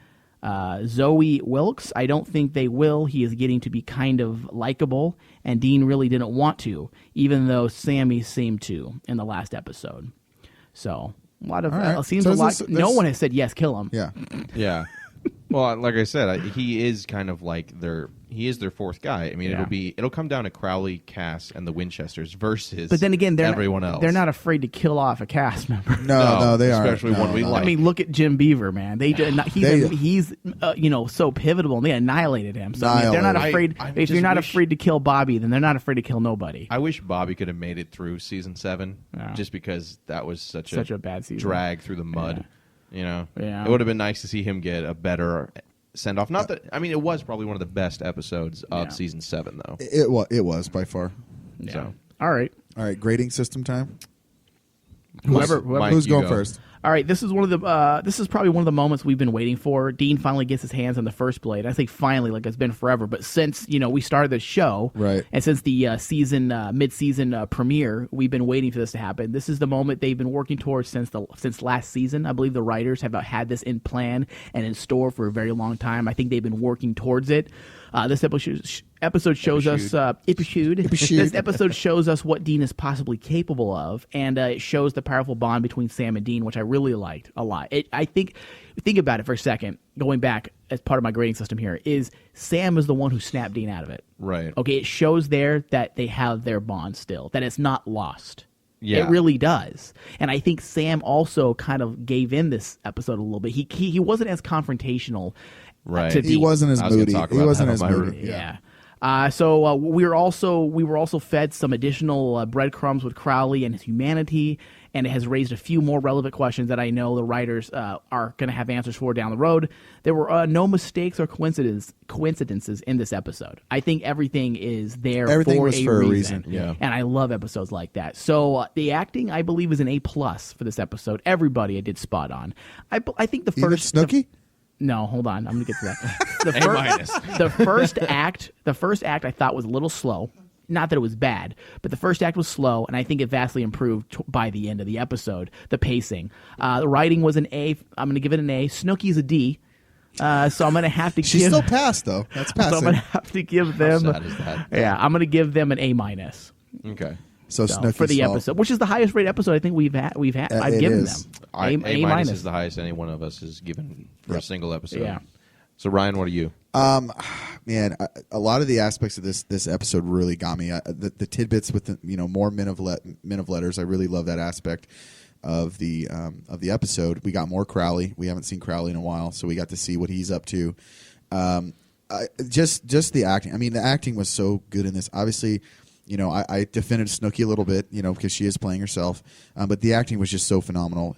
Zoe Wilkes, I don't think they will. He is getting to be kind of likable, and Dean really didn't want to, even though Sammy seemed to in the last episode. So... A lot of no one has said yes, kill him. Yeah. Well, like I said, he is kind of like their fourth guy. I mean, it'll come down to Crowley, Cass, and the Winchesters versus. But then again, everyone else. They're not afraid to kill off a cast member. No, they aren't. Especially one we like. I mean, look at Jim Beaver, man. He's so pivotal, and they annihilated him. So I mean, they're not afraid. If you're not afraid to kill Bobby, then they're not afraid to kill nobody. I wish Bobby could have made it through season 7, just because that was such a bad season. Drag through the mud. It would have been nice to see him get a better send off. Not that it was probably one of the best episodes of season 7, though. It was by far. Yeah. So all right, grading system time. Who's going first? All right, this is probably one of the moments we've been waiting for. Dean finally gets his hands on the first blade. I think finally, like it's been forever, but since we started the show, right, and since the mid-season premiere, we've been waiting for this to happen. This is the moment they've been working towards since last season. I believe the writers have had this in plan and in store for a very long time. I think they've been working towards it. This episode shows us This episode shows us what Dean is possibly capable of, and it shows the powerful bond between Sam and Dean, which I really liked a lot. I think about it for a second, going back as part of my grading system here, is Sam is the one who snapped Dean out of it. Right. Okay, it shows there that they have their bond still, that it's not lost. Yeah. It really does. And I think Sam also kind of gave in this episode a little bit. He wasn't as confrontational. Right. He wasn't as moody. He wasn't as moody. Yeah. So we were also fed some additional breadcrumbs with Crowley and his humanity, and it has raised a few more relevant questions that I know the writers are going to have answers for down the road. There were no mistakes or coincidences in this episode. I think everything is there for a reason. Yeah. And I love episodes like that. So the acting, I believe, is an A+ for this episode. Everybody I did spot on. I think the first Snooki? No, hold on. I'm going to get to that. The first act I thought was a little slow. Not that it was bad, but the first act was slow, and I think it vastly improved by the end of the episode. The pacing. The writing was an A. I'm going to give it an A. Snooki's a D. So I'm going to have to She's still passed, though. That's passing. So I'm going to have to give them... How sad is that? Yeah, I'm going to give them an A-. Okay. So Snooki's for the episode, which is the highest rated episode I think we've had. I've given them A minus is the highest any one of us has given for a single episode. Yeah. So Ryan, what are you? Man, a lot of the aspects of this episode really got me. The tidbits with the more men of letters. I really love that aspect of the episode. We got more Crowley. We haven't seen Crowley in a while, so we got to see what he's up to. Just the acting. I mean, the acting was so good in this. Obviously. I defended Snooki a little bit, because she is playing herself. But the acting was just so phenomenal.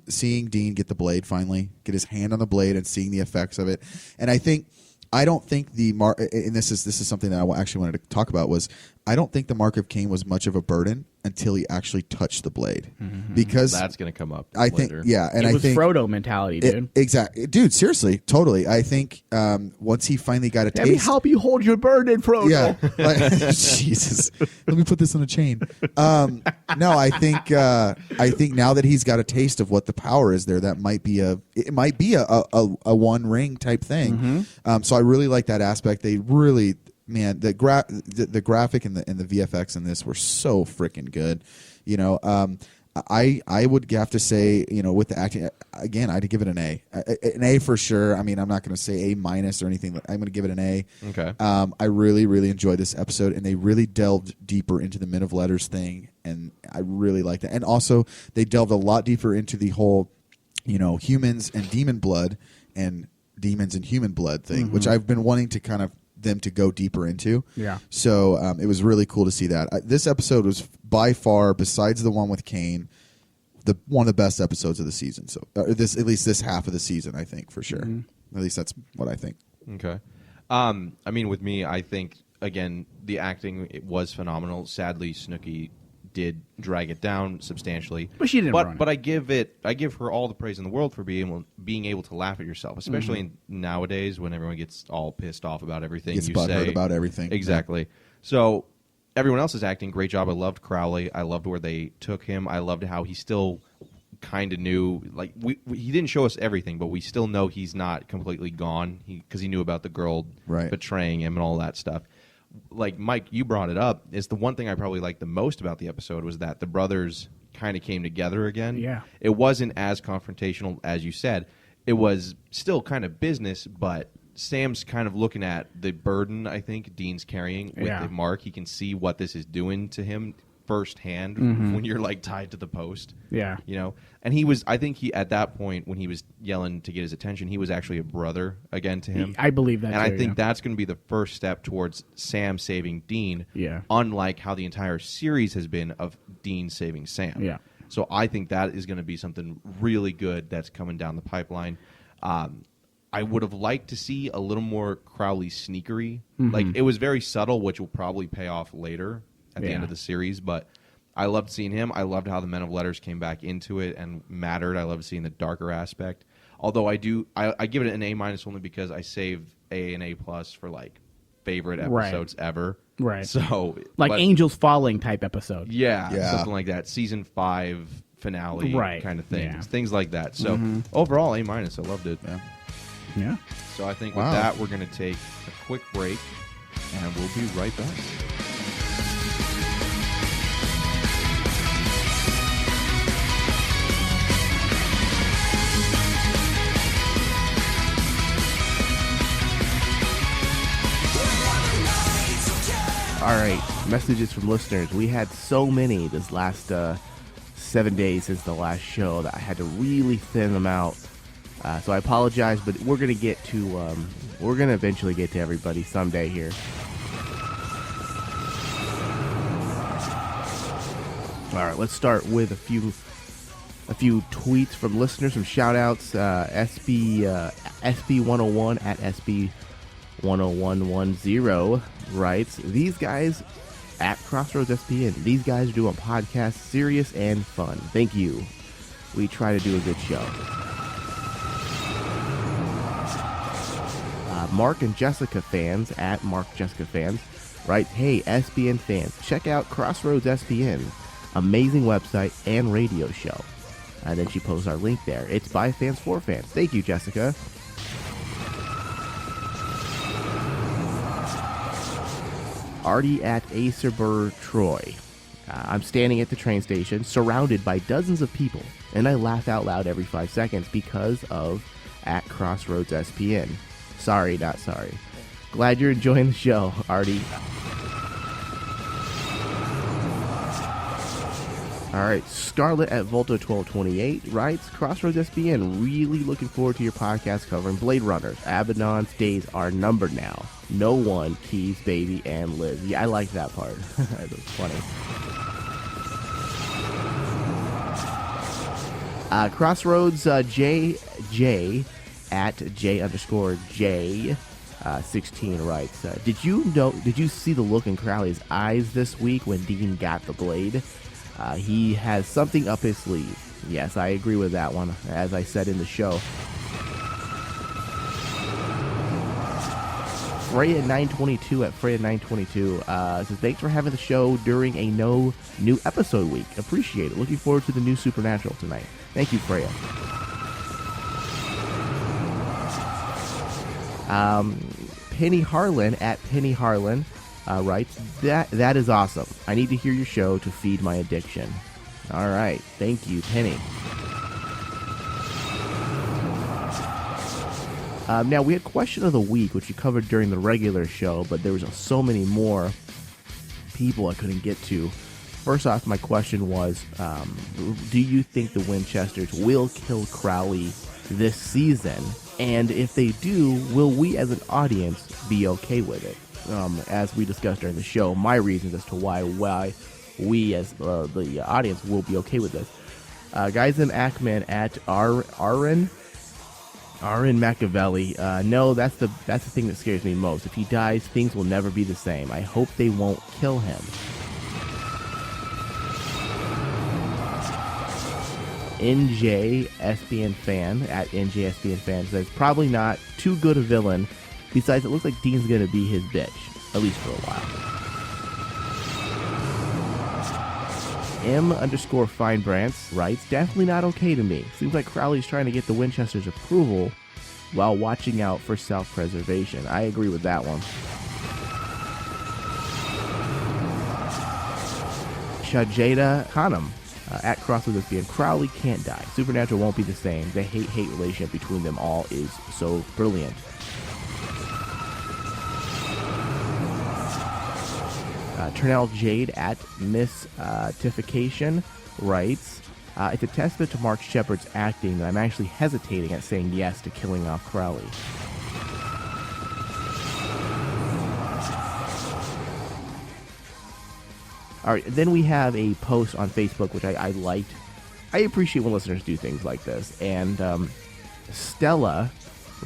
Seeing Dean get the blade finally, get his hand on the blade and seeing the effects of it. And I don't think and this is something that I actually wanted to talk about was I don't think the Mark of Cain was much of a burden until he actually touched the blade, because That's going to come up I think, later. yeah, and it I was think Frodo mentality, dude. Exactly, dude. Seriously, totally. I think once he finally got a Let me taste, help you hold your burden, Frodo. yeah, like, Jesus, let me put this on a chain. No, I think now that he's got a taste of what the power is there, that might be a one ring type thing. So I really like that aspect. They really, man, the graphic and the VFX in this were so freaking good. You know, I would have to say, you know, with the acting, again, I'd give it an A for sure. I mean, I'm not going to say A- or anything. I'm going to give it an A. Okay. I really, really enjoyed this episode, and they really delved deeper into the Men of Letters thing, and I really like that. And also, they delved a lot deeper into the whole, you know, humans and demon blood and demons and human blood thing, which I've been wanting to kind of them to go deeper into. Yeah. So it was really cool to see that. This episode was by far, besides the one with Kane, one of the best episodes of the season. So at least this half of the season, I think, for sure. At least that's what I think. Okay. I mean, with me, I think, again, the acting, it was phenomenal. Sadly, Snooki did drag it down substantially. But she didn't run it. But I give her all the praise in the world for being able to laugh at yourself, especially nowadays when everyone gets all pissed off about everything Gets you butthurt say. about everything. Exactly. So everyone else is acting great job. I loved Crowley. I loved where they took him. I loved how he still kind of knew, like, he didn't show us everything, but we still know he's not completely gone because he knew about the girl betraying him and all that stuff. Like, Mike, you brought it up. It's the one thing I probably liked the most about the episode was that the brothers kind of came together again. Yeah. It wasn't as confrontational as you said. It was still kind of business, but Sam's kind of looking at the burden, I think, Dean's carrying with the Mark. He can see what this is doing to him firsthand when you're, like, tied to the post. Yeah. You know? And he was, I think he, at that point, when he was yelling to get his attention, he was actually a brother again to him. I believe that, and too, I think that's going to be the first step towards Sam saving Dean, unlike how the entire series has been of Dean saving Sam. Yeah. So I think that is going to be something really good that's coming down the pipeline. I would have liked to see a little more Crowley sneakery. Like, it was very subtle, which will probably pay off later at the end of the series, but I loved seeing him. I loved how the Men of Letters came back into it and mattered. I loved seeing the darker aspect. Although I give it an A- only because I saved A and A+ for, like, favorite episodes ever. Right. So, like Angels Falling type episode. Yeah, something like that. Season 5 finale kind of thing. Things like that. So overall, A-. I loved it. Yeah. So I think with that, we're going to take a quick break, and we'll be right back. All right, messages from listeners. We had so many this last 7 days since the last show that I had to really thin them out. So I apologize, but we're gonna get to we're gonna eventually get to everybody someday here. All right, let's start with a few tweets from listeners, some shout outs. SB101 at SB10110 writes, these guys at Crossroads SPN, these guys are doing podcasts serious and fun. Thank you. We try to do a good show. Mark and Jessica fans at Mark Jessica fans write, hey SPN fans, check out Crossroads SPN, amazing website and radio show. And then she posts our link there. It's by fans for fans. Thank you, Jessica. Artie at Acerber Troy. I'm standing at the train station, surrounded by dozens of people, and I laugh out loud every 5 seconds because of at Crossroads SPN. Sorry, not sorry. Glad you're enjoying the show, Artie. Alright, Scarlett at Volta1228 writes, Crossroads SPN, really looking forward to your podcast covering Blade Runners. Abaddon's days are numbered now. No one, Keys, Baby, and Liz. Yeah, I like that part. That was funny. Crossroads JJ at J_J 16 writes, Did you see the look in Crowley's eyes this week when Dean got the blade? He has something up his sleeve. Yes, I agree with that one, as I said in the show. Freya922 at Freya922 says, thanks for having the show during a no new episode week. Appreciate it. Looking forward to the new Supernatural tonight. Thank you, Freya. Penny Harlan at Penny Harlan writes, that is awesome. I need to hear your show to feed my addiction. All right. Thank you, Penny. Now, we had question of the week, which we covered during the regular show, but there was so many more people I couldn't get to. First off, my question was, do you think the Winchesters will kill Crowley this season? And if they do, will we as an audience be okay with it? As we discussed during the show, my reasons as to why we as the audience will be okay with this. Guys in Ackman at Aaron Machiavelli. No, that's the thing that scares me most. If he dies, things will never be the same. I hope they won't kill him. NJ SBN fan at NJ SBN fan says, probably not too good a villain. Besides, it looks like Dean's gonna be his bitch, at least for a while. M_Finebrants writes, definitely not okay to me. Seems like Crowley's trying to get the Winchesters' approval while watching out for self-preservation. I agree with that one. Shajada Khanum at Crossroads being, Crowley can't die. Supernatural won't be the same. The hate relationship between them all is so brilliant. Turnell Jade at Mystification writes, it's a testament to Mark Shepard's acting that I'm actually hesitating at saying yes to killing off Crowley. All right, then we have a post on Facebook, which I liked. I appreciate when listeners do things like this. And Stella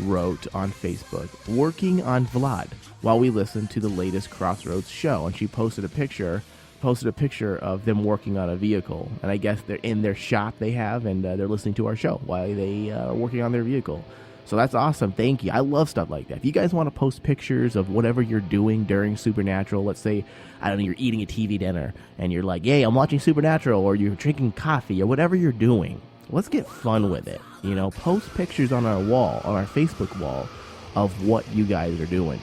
wrote on Facebook, working on Vlad while we listen to the latest Crossroads show. And she posted a picture of them working on a vehicle. And I guess they're in their shop they have, and they're listening to our show while they are working on their vehicle. So that's awesome. Thank you. I love stuff like that. If you guys want to post pictures of whatever you're doing during Supernatural, let's say, I don't know, you're eating a TV dinner and you're like, yay, I'm watching Supernatural, or you're drinking coffee, or whatever you're doing, let's get fun with it. You know, post pictures on our wall, on our Facebook wall, of what you guys are doing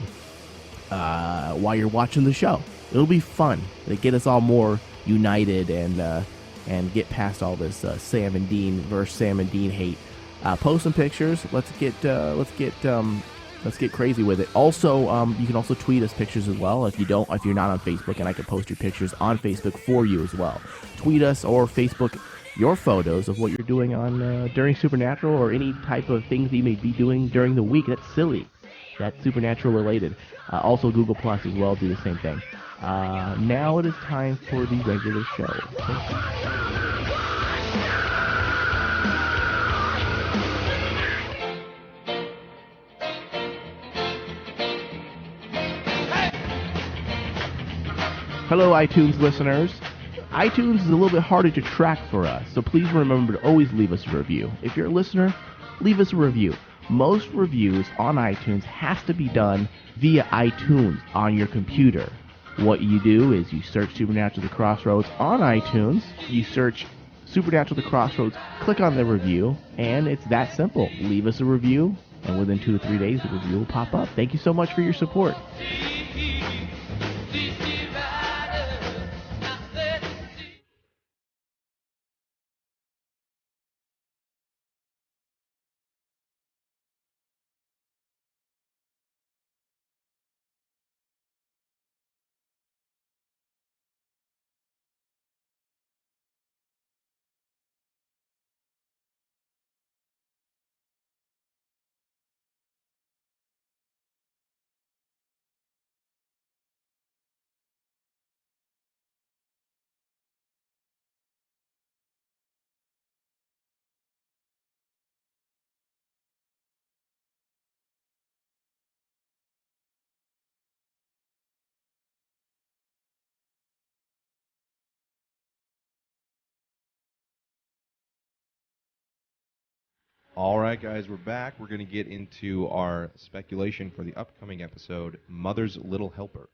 while you're watching the show. It'll be fun. It'll get us all more united and get past all this Sam and Dean versus Sam and Dean hate. Post some pictures. Let's get crazy with it. Also, you can also tweet us pictures as well if you're not on Facebook, and I can post your pictures on Facebook for you as well. Tweet us or Facebook your photos of what you're doing on during Supernatural, or any type of things that you may be doing during the week. That's silly. That's Supernatural related. Also, Google Plus as well do the same thing. Now it is time for the regular show. Hello, iTunes listeners. iTunes is a little bit harder to track for us, so please remember to always leave us a review. If you're a listener, leave us a review. Most reviews on iTunes has to be done via iTunes on your computer. What you do is you search Supernatural The Crossroads on iTunes, you search Supernatural The Crossroads, click on the review, and it's that simple. Leave us a review, and within 2 to 3 days, the review will pop up. Thank you so much for your support. All right, guys, we're back. We're going to get into our speculation for the upcoming episode, Mother's Little Helper.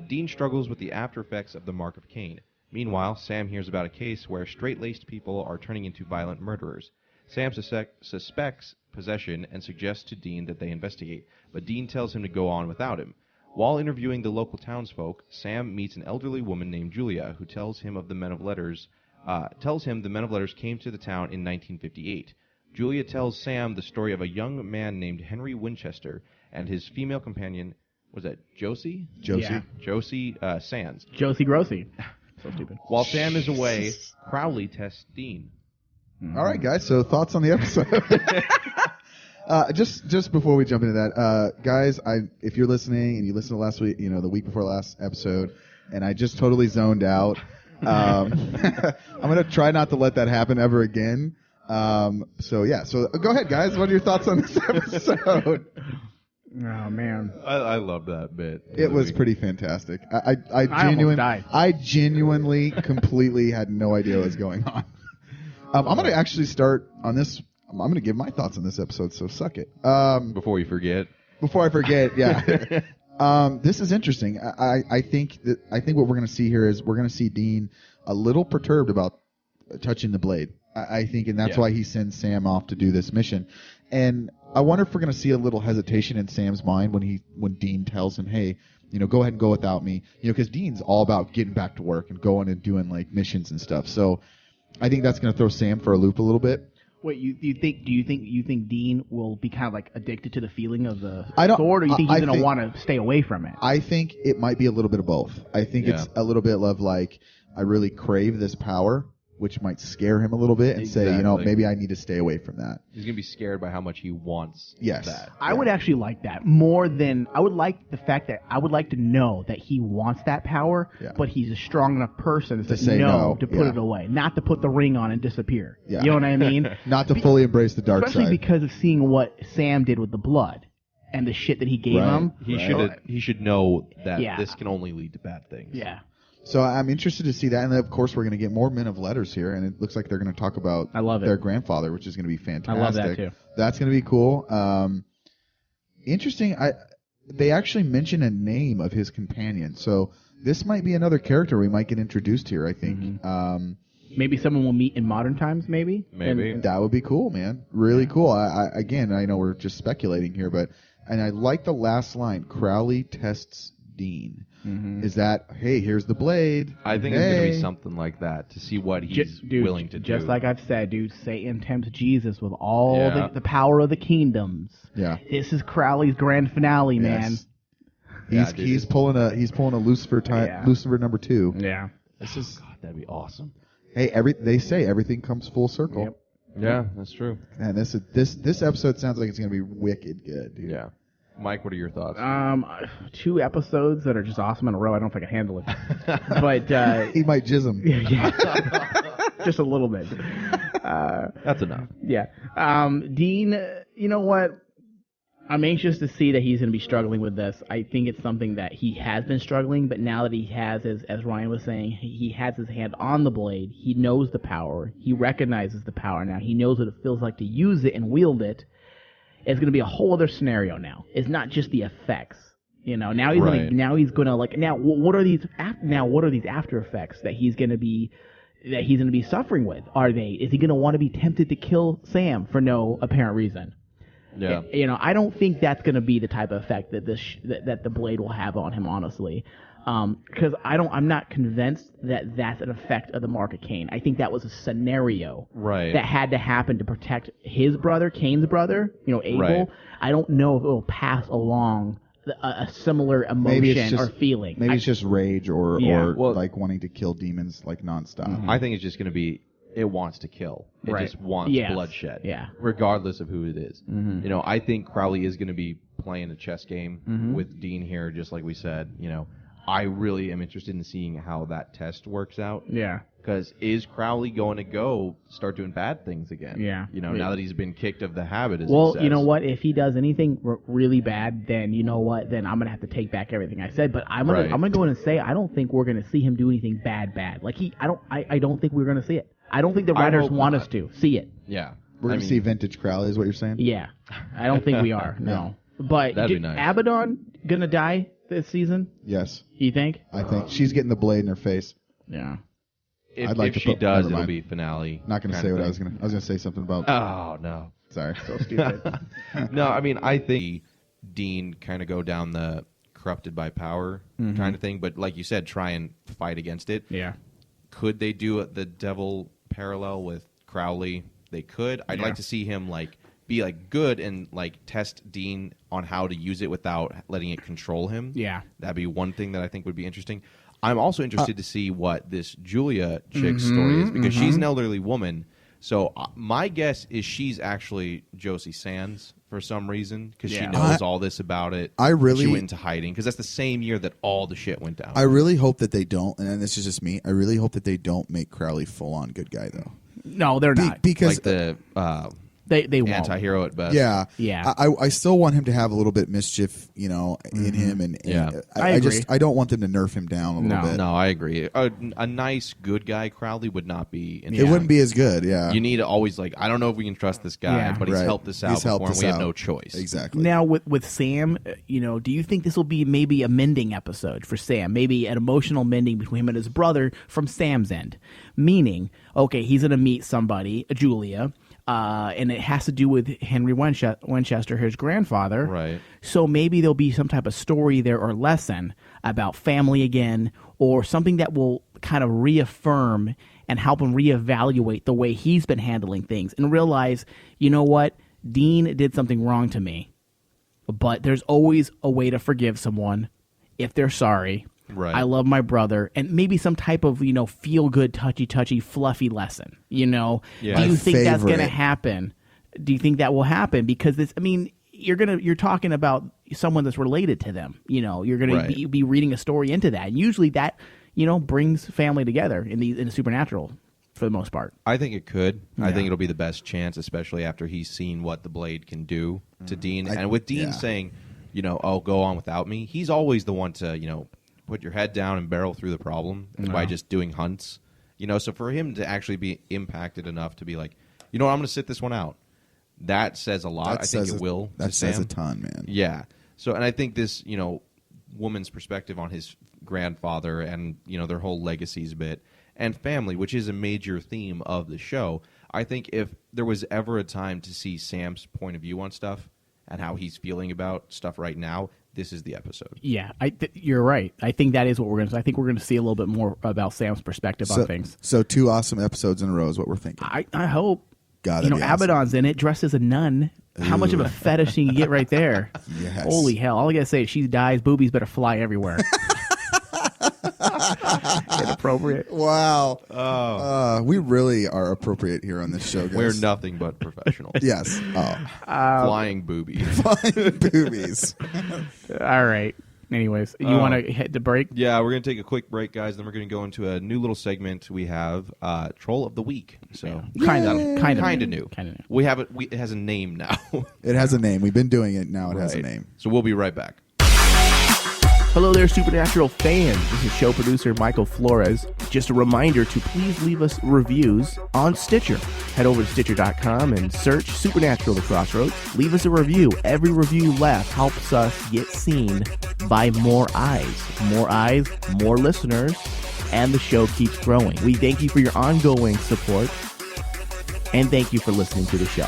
Dean struggles with the after effects of the Mark of Cain. Meanwhile, Sam hears about a case where straight-laced people are turning into violent murderers. Sam suspects possession and suggests to Dean that they investigate, but Dean tells him to go on without him. While interviewing the local townsfolk, Sam meets an elderly woman named Julia who tells him the men of letters came to the town in 1958. Julia tells Sam the story of a young man named Henry Winchester and his female companion, was that Josie? Josie. Josie Sands. Josie Grossi. So stupid. While Sam is away, Crowley tests Dean. All right, guys. So thoughts on the episode? Just before we jump into that, guys, if you're listening and you listened to last week, the week before last episode, and I just totally zoned out, I'm gonna try not to let that happen ever again. So go ahead, guys. What are your thoughts on this episode? Oh man, I love that bit. It was pretty fantastic. I almost died. I genuinely, completely had no idea what was going on. I'm going to actually start on this. I'm going to give my thoughts on this episode. So suck it. Before you forget. Before I forget, yeah. This is interesting. I think what we're going to see here is we're going to see Dean a little perturbed about touching the blade. I think, and that's why he sends Sam off to do this mission. And I wonder if we're going to see a little hesitation in Sam's mind when Dean tells him, "Hey, go ahead and go without me." Because Dean's all about getting back to work and going and doing like missions and stuff. So I think that's going to throw Sam for a loop a little bit. Wait, do you think Dean will be kind of like addicted to the feeling of the sword, or you think he's going to want to stay away from it? I think it might be a little bit of both. I think it's a little bit of like, I really crave this power, which might scare him a little bit and say, maybe I need to stay away from that. He's going to be scared by how much he wants that. I would actually like that more than, I would like the fact that I would like to know that he wants that power, but he's a strong enough person to say no, to put it away, not to put the ring on and disappear. Yeah. You know what I mean? Not to fully embrace the dark especially side. Especially because of seeing what Sam did with the blood and the shit that he gave him. He should know that this can only lead to bad things. Yeah. So I'm interested to see that, and then of course we're going to get more Men of Letters here, and it looks like they're going to talk about their grandfather, which is going to be fantastic. I love that too. That's going to be cool. Interesting. They actually mention a name of his companion, so this might be another character we might get introduced here. I think. Mm-hmm. Maybe someone we'll meet in modern times. Maybe. And that would be cool, man. Really cool. I know we're just speculating here, but I like the last line. Crowley tests Dean. Mm-hmm. Is that, hey, here's the blade. I think it's going to be something like that to see what he's willing to do. Just like I've said, dude, Satan tempts Jesus with all the power of the kingdoms. Yeah. This is Crowley's grand finale, man. He's pulling a Lucifer Lucifer number 2. Yeah. God, that'd be awesome. Hey, they say everything comes full circle. Yep. Yeah, that's true. And this episode sounds like it's going to be wicked good, dude. Yeah. Mike, what are your thoughts? 2 episodes that are just awesome in a row. I don't think I can handle it. But he might jizz them. Yeah. Just a little bit. That's enough. Yeah. Dean, you know what? I'm anxious to see that he's going to be struggling with this. I think it's something that he has been struggling, but now that he has, as Ryan was saying, he has his hand on the blade. He knows the power. He recognizes the power now. He knows what it feels like to use it and wield it. It's going to be a whole other scenario now. It's not just the effects. Now he's going to what are these after effects that he's going to be suffering with? Is he going to want to be tempted to kill Sam for no apparent reason? Yeah. I don't think that's going to be the type of effect that that the blade will have on him, honestly. Because I'm not convinced that that's an effect of the Mark of Cain. I think that was a scenario that had to happen to protect his brother, Cain's brother, Abel. Right. I don't know if it will pass along a similar emotion or feeling. Maybe it's just rage or like wanting to kill demons like nonstop. Mm-hmm. I think it's just going to be it wants to kill. It just wants bloodshed. Yeah. Regardless of who it is. Mm-hmm. I think Crowley is going to be playing a chess game with Dean here, just like we said. I really am interested in seeing how that test works out. Yeah. Because is Crowley going to go start doing bad things again? Yeah. Now that he's been kicked of the habit, as well, he says. you know what? If he does anything really bad, then you know what? Then I'm gonna have to take back everything I said. But I'm gonna go in and say I don't think we're gonna see him do anything bad. Like I don't think we're gonna see it. I don't think the writers want us to see it. Yeah. We're going to see vintage Crowley, is what you're saying? Yeah. I don't think we are, no. But That'd be nice. Abaddon going to die this season? Yes. You think? I think. She's getting the blade in her face. Yeah. If she does, it'll be finale. Not going to say what I was going to... I was going to say something about... Oh, no. Sorry. So stupid. No, I mean, I think Dean kind of go down the corrupted by power kind of thing, but like you said, try and fight against it. Yeah. Could they do the devil parallel with Crowley? They could. I'd like to see him be good and test Dean on how to use it without letting it control him. Yeah. That'd be one thing that I think would be interesting. I'm also interested to see what this Julia chick's story is, because she's an elderly woman. So my guess is she's actually Josie Sands for some reason, because she knows all this about it. She went into hiding, because that's the same year that all the shit went down. I really hope that they don't, and this is just me, I really hope that they don't make Crowley full-on good guy, though. No, they're not. Because they won't. Anti-hero at best. Yeah. Yeah. I still want him to have a little bit mischief, in him, and I agree. I don't want them to nerf him down a little bit. No, I agree. A nice good guy Crowley would not be. It wouldn't be as good. Yeah. You need to always I don't know if we can trust this guy, but he's helped us out before, and we have no choice. Exactly. Now with Sam, do you think this will be maybe a mending episode for Sam? Maybe an emotional mending between him and his brother from Sam's end, meaning, okay, he's going to meet somebody, Julia. And it has to do with Henry Winchester, his grandfather. Right. So maybe there'll be some type of story there or lesson about family again, or something that will kind of reaffirm and help him reevaluate the way he's been handling things and realize, you know what, Dean did something wrong to me, but there's always a way to forgive someone if they're sorry. Right. I love my brother, and maybe some type of feel good, touchy, fluffy lesson. Do you think that's going to happen? Do you think that will happen? Because you're talking about someone that's related to them. You're going to be reading a story into that, and usually that brings family together in the supernatural for the most part. I think it could. I think it'll be the best chance, especially after he's seen what the blade can do to Dean, and with Dean saying, "Oh, go on without me." He's always the one to put your head down and barrel through the problem by just doing hunts. So for him to actually be impacted enough to be like, I'm going to sit this one out, that says a lot. I think it will. That says a ton, man. Yeah. So, and I think this, woman's perspective on his grandfather and, their whole legacies bit and family, which is a major theme of the show. I think if there was ever a time to see Sam's point of view on stuff and how he's feeling about stuff right now, this is the episode. Yeah, you're right. I think that is what we're going to. I think we're going to see a little bit more about Sam's perspective on things. So 2 awesome episodes in a row is what we're thinking. I hope. Gotta be Abaddon's in it, dressed as a nun. How much of a fetish can you get right there? Yes. Holy hell! All I gotta say is she dies. Boobies better fly everywhere. Inappropriate. Wow. We really are appropriate here on this show, guys. We're nothing but professional. Yes. Flying boobies. Flying boobies. All right. Anyways, you want to hit the break? Yeah, we're going to take a quick break, guys. Then we're going to go into a new little segment. We have Troll of the Week. So kind of new. We have it. It has a name now. It has a name. We've been doing it. Now it has a name. So we'll be right back. Hello there, Supernatural fans. This is show producer Michael Flores. Just a reminder to please leave us reviews on Stitcher. Head over to Stitcher.com and search Supernatural The Crossroads. Leave us a review. Every review left helps us get seen by more eyes. More eyes, more listeners, and the show keeps growing. We thank you for your ongoing support, and thank you for listening to the show.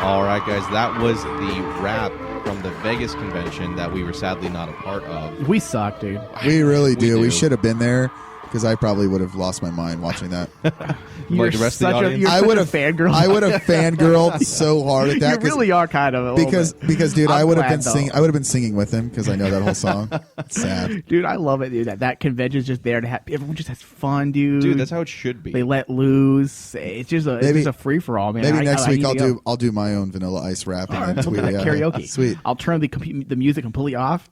All right, guys, that was the wrap from the Vegas convention that we were sadly not a part of. We suck, dude. We really do. We should have been there. because I probably would have lost my mind watching that. You're Like the rest of the such a- audience? you're I such would a have fangirl. I would have fangirled so hard at that. You really are kind of a little because bit. dude, I I'm would have glad, been singing. though. I would have been singing with him because I know that whole song. It's sad. Dude, I love it, dude. That convention's just there to have everyone just has fun, dude. Dude, that's how it should be. They let loose. It's just a free for all, man. Maybe next week need to go. I'll do my own Vanilla Ice rap and then We'll tweet do it. that Yeah. karaoke. Sweet. I'll turn the music completely off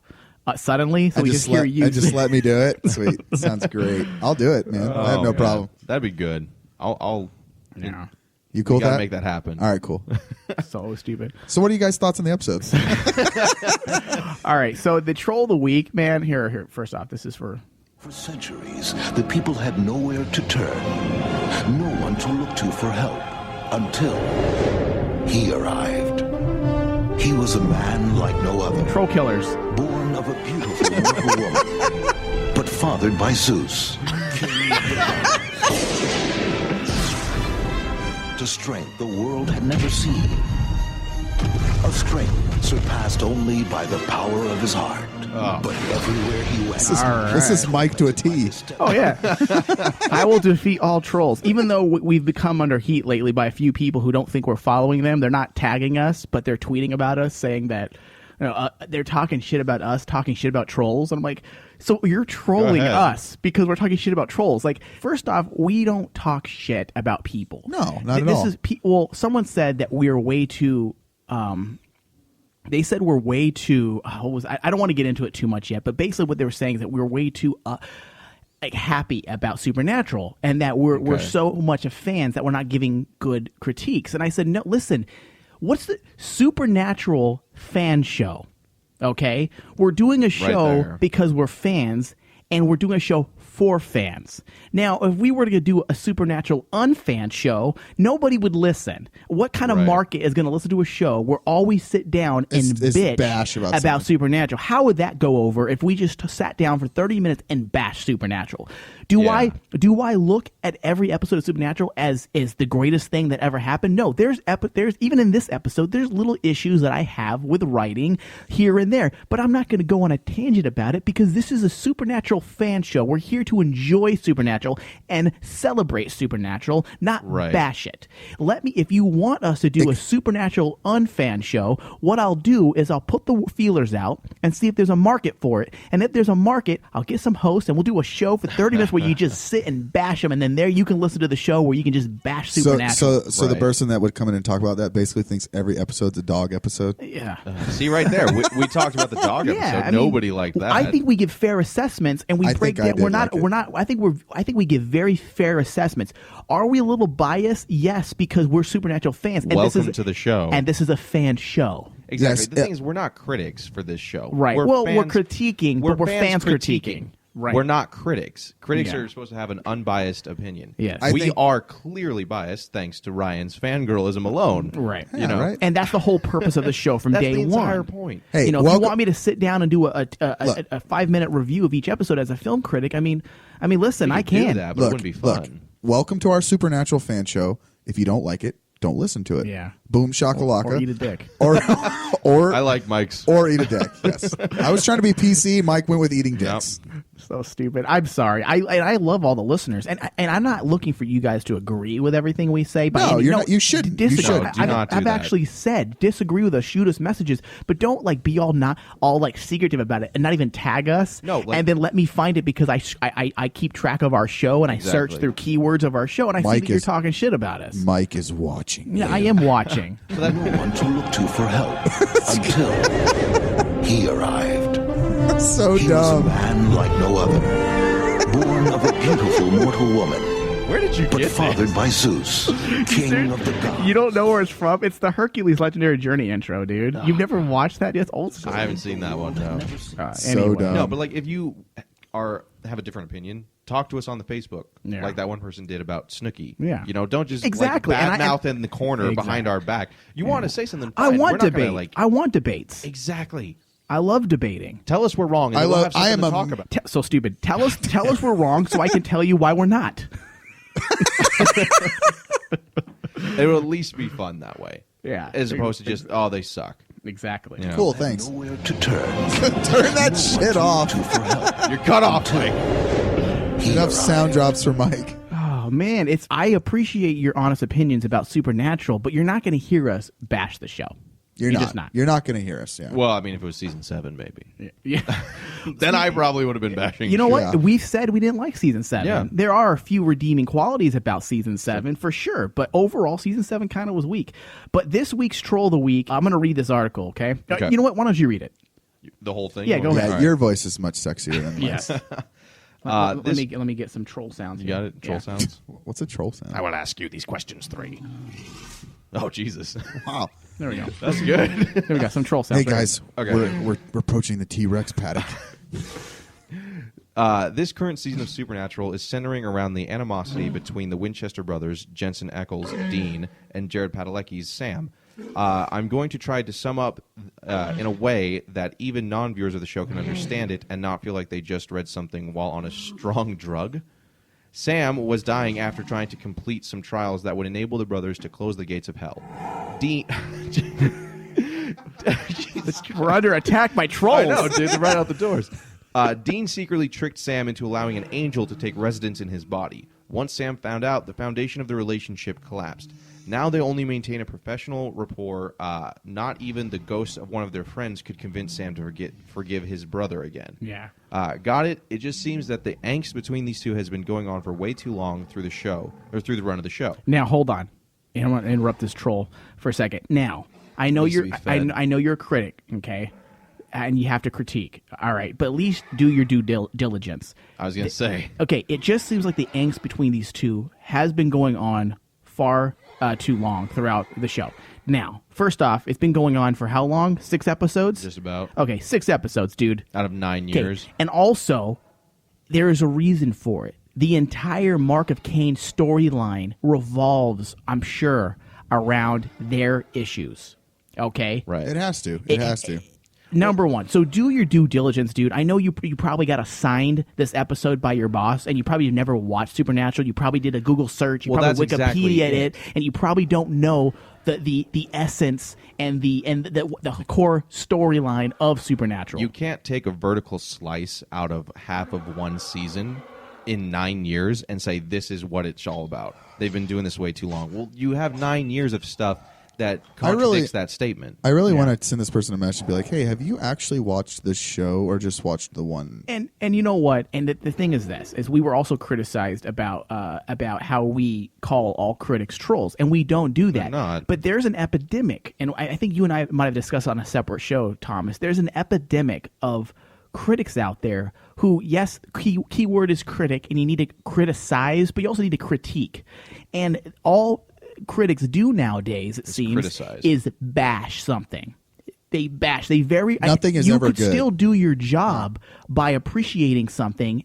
suddenly, so And we just hear you. and just let me do it. Sweet. Sounds great. I'll do it, man. I have no man. problem. That'd be good. I'll Yeah. You cool with gotta that? make that happen. All right, cool. So stupid. So, what are you guys' thoughts on the episodes? All right, so the troll of the week, man. Here. First off, this is for. For centuries, the people had nowhere to turn, no one to look to for help, until he arrived. He was a man like no other, Troll killers. born of a beautiful mortal woman, but fathered by Zeus, king of the gods. To strength the world had never seen, a strength surpassed only by the power of his heart. But everywhere he went, This is Mike to a T. Oh yeah, I will defeat all trolls. Even though we've become under heat lately by a few people who don't think we're following them. They're not tagging us, but they're tweeting about us, saying that they're talking shit about us, talking shit about trolls. And I'm like, so you're trolling us because we're talking shit about trolls. Like, first off, we don't talk shit about people. No, not at all. Well, someone said that we're way too. They said we're way too. I don't want to get into it too much yet, but basically what they were saying is that we're way too happy about Supernatural, and that we're so much of fans that we're not giving good critiques. And I said, no, listen, what's the Supernatural fan show? Okay, we're doing a show because we're fans, and we're doing a show for fans. Now, if we were to do a Supernatural unfan show, nobody would listen. What kind of market is going to listen to a show where all we sit down and bitch bash about something? Supernatural? How would that go over if we just sat down for 30 minutes and bash Supernatural? Do I look at every episode of Supernatural as is the greatest thing that ever happened? No, there's even in this episode, there's little issues that I have with writing here and there, but I'm not going to go on a tangent about it because this is a Supernatural fan show. We're here to enjoy Supernatural and celebrate Supernatural, not bash it. If you want us to do a Supernatural unfan show, what I'll do is I'll put the feelers out and see if there's a market for it. And if there's a market, I'll get some hosts and we'll do a show for 30 minutes where you just sit and bash them, and then there you can listen to the show where you can just bash Supernatural. So the person that would come in and talk about that basically thinks every episode's a dog episode. Yeah. See right there, we talked about the dog episode. Nobody liked that. I think we give fair assessments, and we break down. I think we give very fair assessments. Are we a little biased? Yes, because we're Supernatural fans. And Welcome to the show. And this is a fan show. Exactly. Yes, The thing is, we're not critics for this show. Right. We're critiquing, but we're fans critiquing. Right. We're not critics. Critics are supposed to have an unbiased opinion. Yes. We are clearly biased thanks to Ryan's fangirlism alone. Right. You know. right. And that's the whole purpose of the show from That's day the entire one. point. Hey, if you welcome- want me to sit down and do a 5-minute review of each episode as a film critic, I mean, listen, I We could do can. that, but it wouldn't be fun. Welcome to our Supernatural fan show. If you don't like it, don't listen to it. Yeah. Boom shakalaka. Or eat a dick. Or I like Mike's. or eat a dick. Yes. I was trying to be PC. Mike went with eating dicks. So stupid. I'm sorry. I love all the listeners, and I'm not looking for you guys to agree with everything we say. No, you're not. You shouldn't. You Disagree. shouldn't. do not do I've that. actually said disagree with us, shoot us messages, but don't be all secretive about it and not even tag us. No, and then let me find it because I keep track of our show and I search Exactly. through keywords of our show and I see Mike that you're is- talking shit about us. Mike is watching. Yeah, I am watching. no one to look to for help, until he arrived. So He was a dumb. man like no other, born of a beautiful mortal woman, Where did you but get fathered this? by Zeus, king of the gods. You don't know where it's from? It's the Hercules Legendary Journey intro, dude. You've never watched that? It's old school. I haven't seen that one. No. So anyway. dumb. No, but if you have a different opinion, talk to us on the Facebook, Yeah. like that one person did about Snooki. Yeah. Don't just Exactly, and bad mouth in the corner behind our back. You want to say something? I fine. want We're not debate. gonna, I want debates. exactly. I love debating. Tell us we're wrong. And I we'll love- have something I am to a- talk about. So stupid. Tell us we're wrong so I can tell you why we're not. It will at least be fun that way. Yeah. As opposed to just they suck. Exactly. Yeah. Cool. Thanks. Nowhere to turn. Turn that shit off. To for help. You're cut off, Mike. Enough sound drops for Mike. Oh man, I appreciate your honest opinions about Supernatural, but you're not going to hear us bash the show. You're just not. You're not going to hear us. Yeah. Well, I mean, if it was season 7, maybe. Yeah. Then I probably would have been bashing. You know what? Yeah. We've said we didn't like season 7. Yeah. There are a few redeeming qualities about season 7 for sure, but overall season 7 kind of was weak. But this week's Troll of the Week, I'm going to read this article, okay? Okay. You know what? Why don't you read it? The whole thing? Yeah, go ahead. Yeah, your voice is much sexier than mine. Yes. Let me get some troll sounds. You here. got it? Troll sounds? What's a troll sound? I will ask you these questions 3. Oh, Jesus. Wow. There we go. That's good. There we go. Some troll sounds. Hey guys, Okay. we're approaching the T-Rex paddock. This current season of Supernatural is centering around the animosity between the Winchester brothers, Jensen Ackles, Dean, and Jared Padalecki's Sam. I'm going to try to sum up in a way that even non-viewers of the show can understand it and not feel like they just read something while on a strong drug. Sam was dying after trying to complete some trials that would enable the brothers to close the gates of hell. Dean... We're under attack by trolls. I know, dude. They're right out the doors. Dean secretly tricked Sam into allowing an angel to take residence in his body. Once Sam found out, the foundation of the relationship collapsed. Now they only maintain a professional rapport. Not even the ghost of one of their friends could convince Sam to forgive his brother again. Yeah. Got it? It just seems that the angst between these two has been going on for way too long through the show, or through the run of the show. Now hold on. I'm going to interrupt this troll for a second. Now, I know Needs to you're be fed. I know you're a critic, okay? And you have to critique. All right, but at least do your due diligence. I was going to say. Okay, it just seems like the angst between these two has been going on far too long throughout the show. Now, first off, it's been going on for how long? 6 episodes? Just about. Okay, 6 episodes, dude. Out of 9 Okay, years. and also, there is a reason for it. The entire Mark of Cain storyline revolves, I'm sure, around their issues. Okay? Right. It has to. It has to. Number one. So do your due diligence, dude. I know you probably got assigned this episode by your boss, and you probably have never watched Supernatural. You probably did a Google search. You Well, probably that's Wikipedia exactly it, and you probably don't know the essence and the core storyline of Supernatural. You can't take a vertical slice out of half of one season in 9 years and say this is what it's all about. They've been doing this way too long. Well, you have 9 years of stuff that contradicts that statement. I really want to send this person a message and be like, hey, have you actually watched this show or just watched the one? And you know what? And the thing is this, is we were also criticized about how we call all critics trolls, and we don't do that. They're not. But there's an epidemic, and I think you and I might have discussed it on a separate show, Thomas. There's an epidemic of critics out there who, yes, keyword is critic, and you need to criticize, but you also need to critique. And all critics do nowadays, it seems, criticize. is bash something. They bash. They very Nothing is you ever could good. still do your job by appreciating something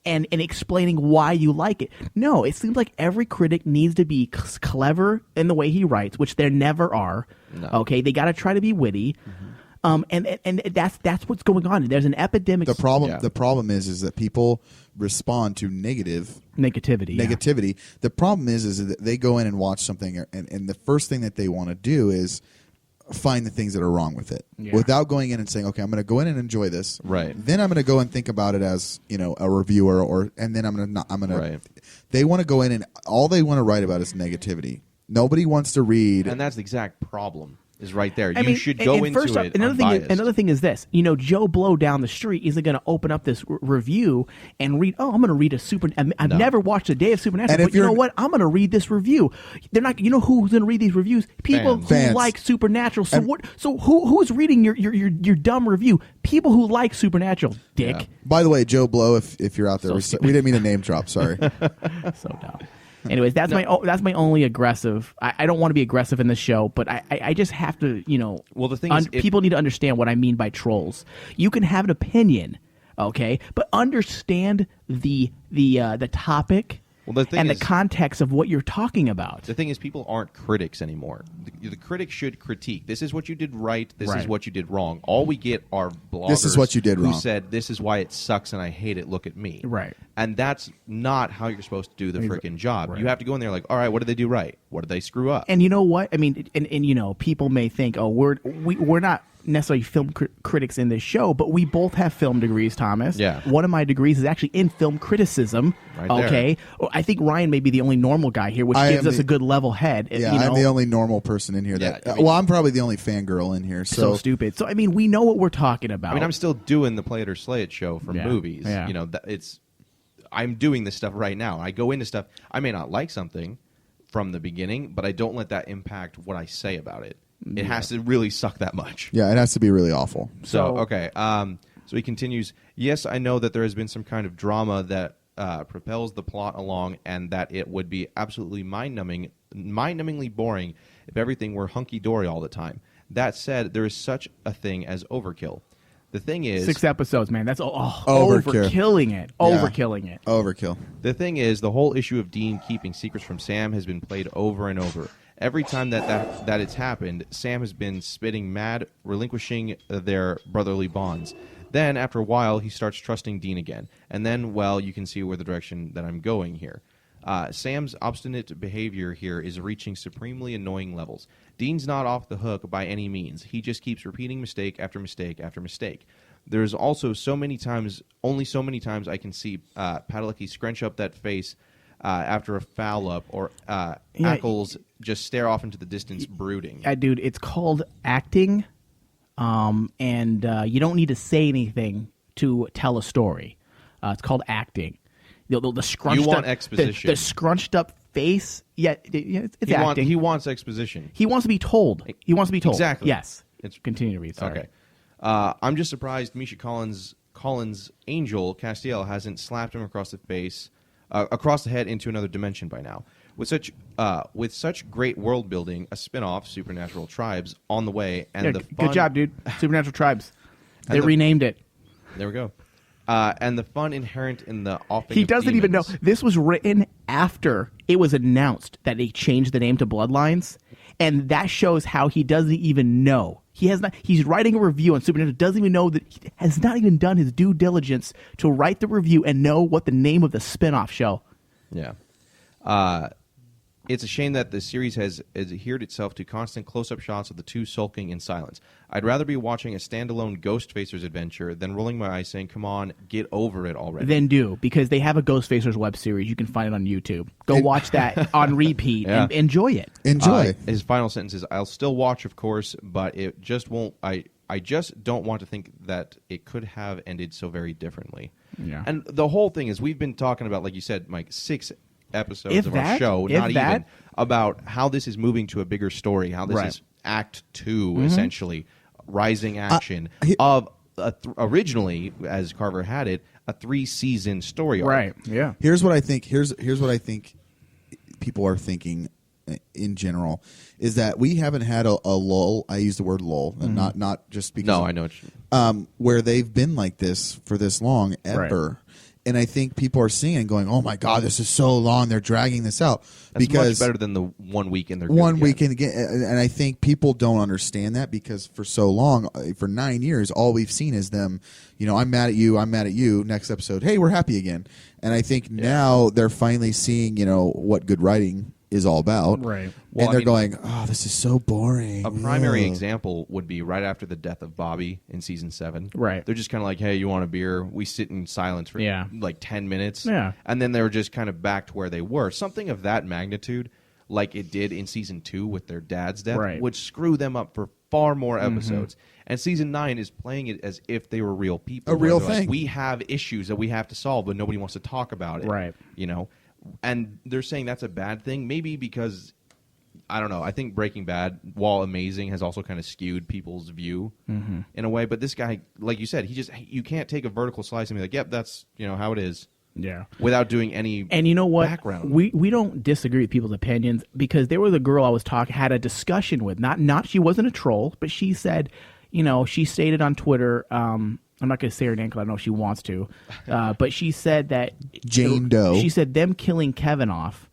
and explaining why you like it. No, it seems like every critic needs to be clever in the way he writes, which there never are. No. Okay, they got to try to be witty. And that's what's going on. There's an epidemic. The problem is that people respond to negativity. Yeah. The problem is that they go in and watch something, and the first thing that they want to do is find the things that are wrong with it, without going in and saying, okay, I'm going to go in and enjoy this. Right. Then I'm going to go and think about it as, a reviewer, and then I'm going to. Right. They want to go in and all they want to write about is negativity. Nobody wants to read. And that's the exact problem. Is right there. I You mean, should go into first off, it another unbiased. thing is this. Joe Blow down the street isn't going to open up this review and read. Oh, I'm going to read I've never watched a day of Supernatural, And if but you know you're- what? I'm going to read this review. They're not. You know who's going to read these reviews? People Fans. who like Supernatural. So what? So who's reading your dumb review? People who like Supernatural. Dick. Yeah. By the way, Joe Blow, if you're out there, So we didn't mean to name drop. Sorry. So dumb. Anyways, that's my only aggressive. I don't want to be aggressive in this show, but I just have to, Well, the thing is, people need to understand what I mean by trolls. You can have an opinion, okay, but understand the topic Well, the thing and is- the context of what you're talking about. The thing is, people aren't critics anymore. The critic should critique. This is what you did right. This Right. is what you did wrong. All we get are bloggers This is what you did who wrong. said, this is why it sucks and I hate it. Look at me. Right. And that's not how you're supposed to do the freaking job. Right. You have to go in there like, all right, what did they do right? What did they screw up? And you know what? I mean, and people may think, oh, we're not necessarily film critics in this show, but we both have film degrees, Thomas. Yeah. One of my degrees is actually in film criticism. Right okay. Well, I think Ryan may be the only normal guy here, which gives us a good level head. Yeah, you know? I'm the only normal person in here. I'm probably the only fangirl in here. So stupid. So, I mean, we know what we're talking about. I mean, I'm still doing the Play It or Slay It show for movies. Yeah. You know, I'm doing this stuff right now. I go into stuff. I may not like something from the beginning, but I don't let that impact what I say about it. It has to really suck that much. Yeah, it has to be really awful. So okay. So he continues, yes, I know that there has been some kind of drama that propels the plot along, and that it would be absolutely mind-numbingly boring if everything were hunky-dory all the time. That said, there is such a thing as overkill. The thing is... 6 episodes, man. That's overkilling it. Yeah. Overkilling it. Overkill. The thing is, the whole issue of Dean keeping secrets from Sam has been played over and over. Every time that it's happened, Sam has been spitting mad, relinquishing their brotherly bonds. Then, after a while, he starts trusting Dean again. And then, well, you can see where the direction that I'm going here. Sam's obstinate behavior here is reaching supremely annoying levels. Dean's not off the hook by any means. He just keeps repeating mistake after mistake after mistake. There's also only so many times I can see Padalecki scrunch up that face after a foul up, or Ackles just stare off into the distance brooding. Dude, it's called acting, and you don't need to say anything to tell a story. It's called acting. The scrunched you want up, exposition. The scrunched up face. Yeah, it's acting. He wants exposition. He wants to be told. He wants to be told. Exactly. Yes. Continue to read. Sorry. Okay. I'm just surprised Misha Collins' Angel Castiel hasn't slapped him across the face, across the head into another dimension by now. With such great world building, a spin-off, Supernatural Tribes, on the way, and the fun... Good job, dude. Supernatural Tribes. They renamed it. There we go. And the fun inherent in the offing He of doesn't even know. demons. This was written after it was announced that they changed the name to Bloodlines, and that shows how he doesn't even know. He's writing a review on Supernatural, doesn't even know that he has not even done his due diligence to write the review and know what the name of the spin-off show. Yeah. It's a shame that the series has adhered itself to constant close-up shots of the two sulking in silence. I'd rather be watching a standalone Ghostfacers adventure than rolling my eyes saying, come on, get over it already. Then do, because they have a Ghostfacers web series. You can find it on YouTube. Go watch that on repeat and enjoy it. Enjoy. His final sentence is, I'll still watch, of course, but it just won't... I just don't want to think that it could have ended so very differently. Yeah. And the whole thing is, we've been talking about, like you said, Mike, 6 episodes If of that, our show, if not that. even, about how this is moving to a bigger story, how this Right. is Act 2, essentially, rising action of originally, as Carver had it, a 3-season story arc. Right, yeah. Here's what I think. Here's what I think people are thinking in general is that we haven't had a lull. I use the word lull, and not just because. No, I know what you where they've been like this for this long ever. Right. And I think people are seeing and going, "Oh my God, this is so long. They're dragging this out." That's because much better than the 1 week in their 1 week in again. And I think people don't understand that because for so long, for 9 years, all we've seen is them. I'm mad at you. I'm mad at you. Next episode, hey, we're happy again. And I think now they're finally seeing, what good writing is all about. Right. Well, and they're going, "Oh, this is so boring." A primary example would be right after the death of Bobby in season 7. Right. They're just kind of like, "Hey, you want a beer?" We sit in silence for like 10 minutes. Yeah. And then they were just kind of back to where they were. Something of that magnitude, like it did in season 2 with their dad's death, would screw them up for far more episodes. And season 9 is playing it as if they were real people. A real thing. Like, we have issues that we have to solve, but nobody wants to talk about it. Right. And they're saying that's a bad thing, maybe because, I don't know, I think Breaking Bad, while amazing, has also kind of skewed people's view in a way. But this guy, like you said, you can't take a vertical slice and be like, yep, that's how it is. Yeah. Without doing any and you know what? background. We don't disagree with people's opinions because there was a girl I was had a discussion with. Not she wasn't a troll, but she said, she stated on Twitter, I'm not going to say her name because I don't know if she wants to, but she said that Jane Doe. She said them killing Kevin off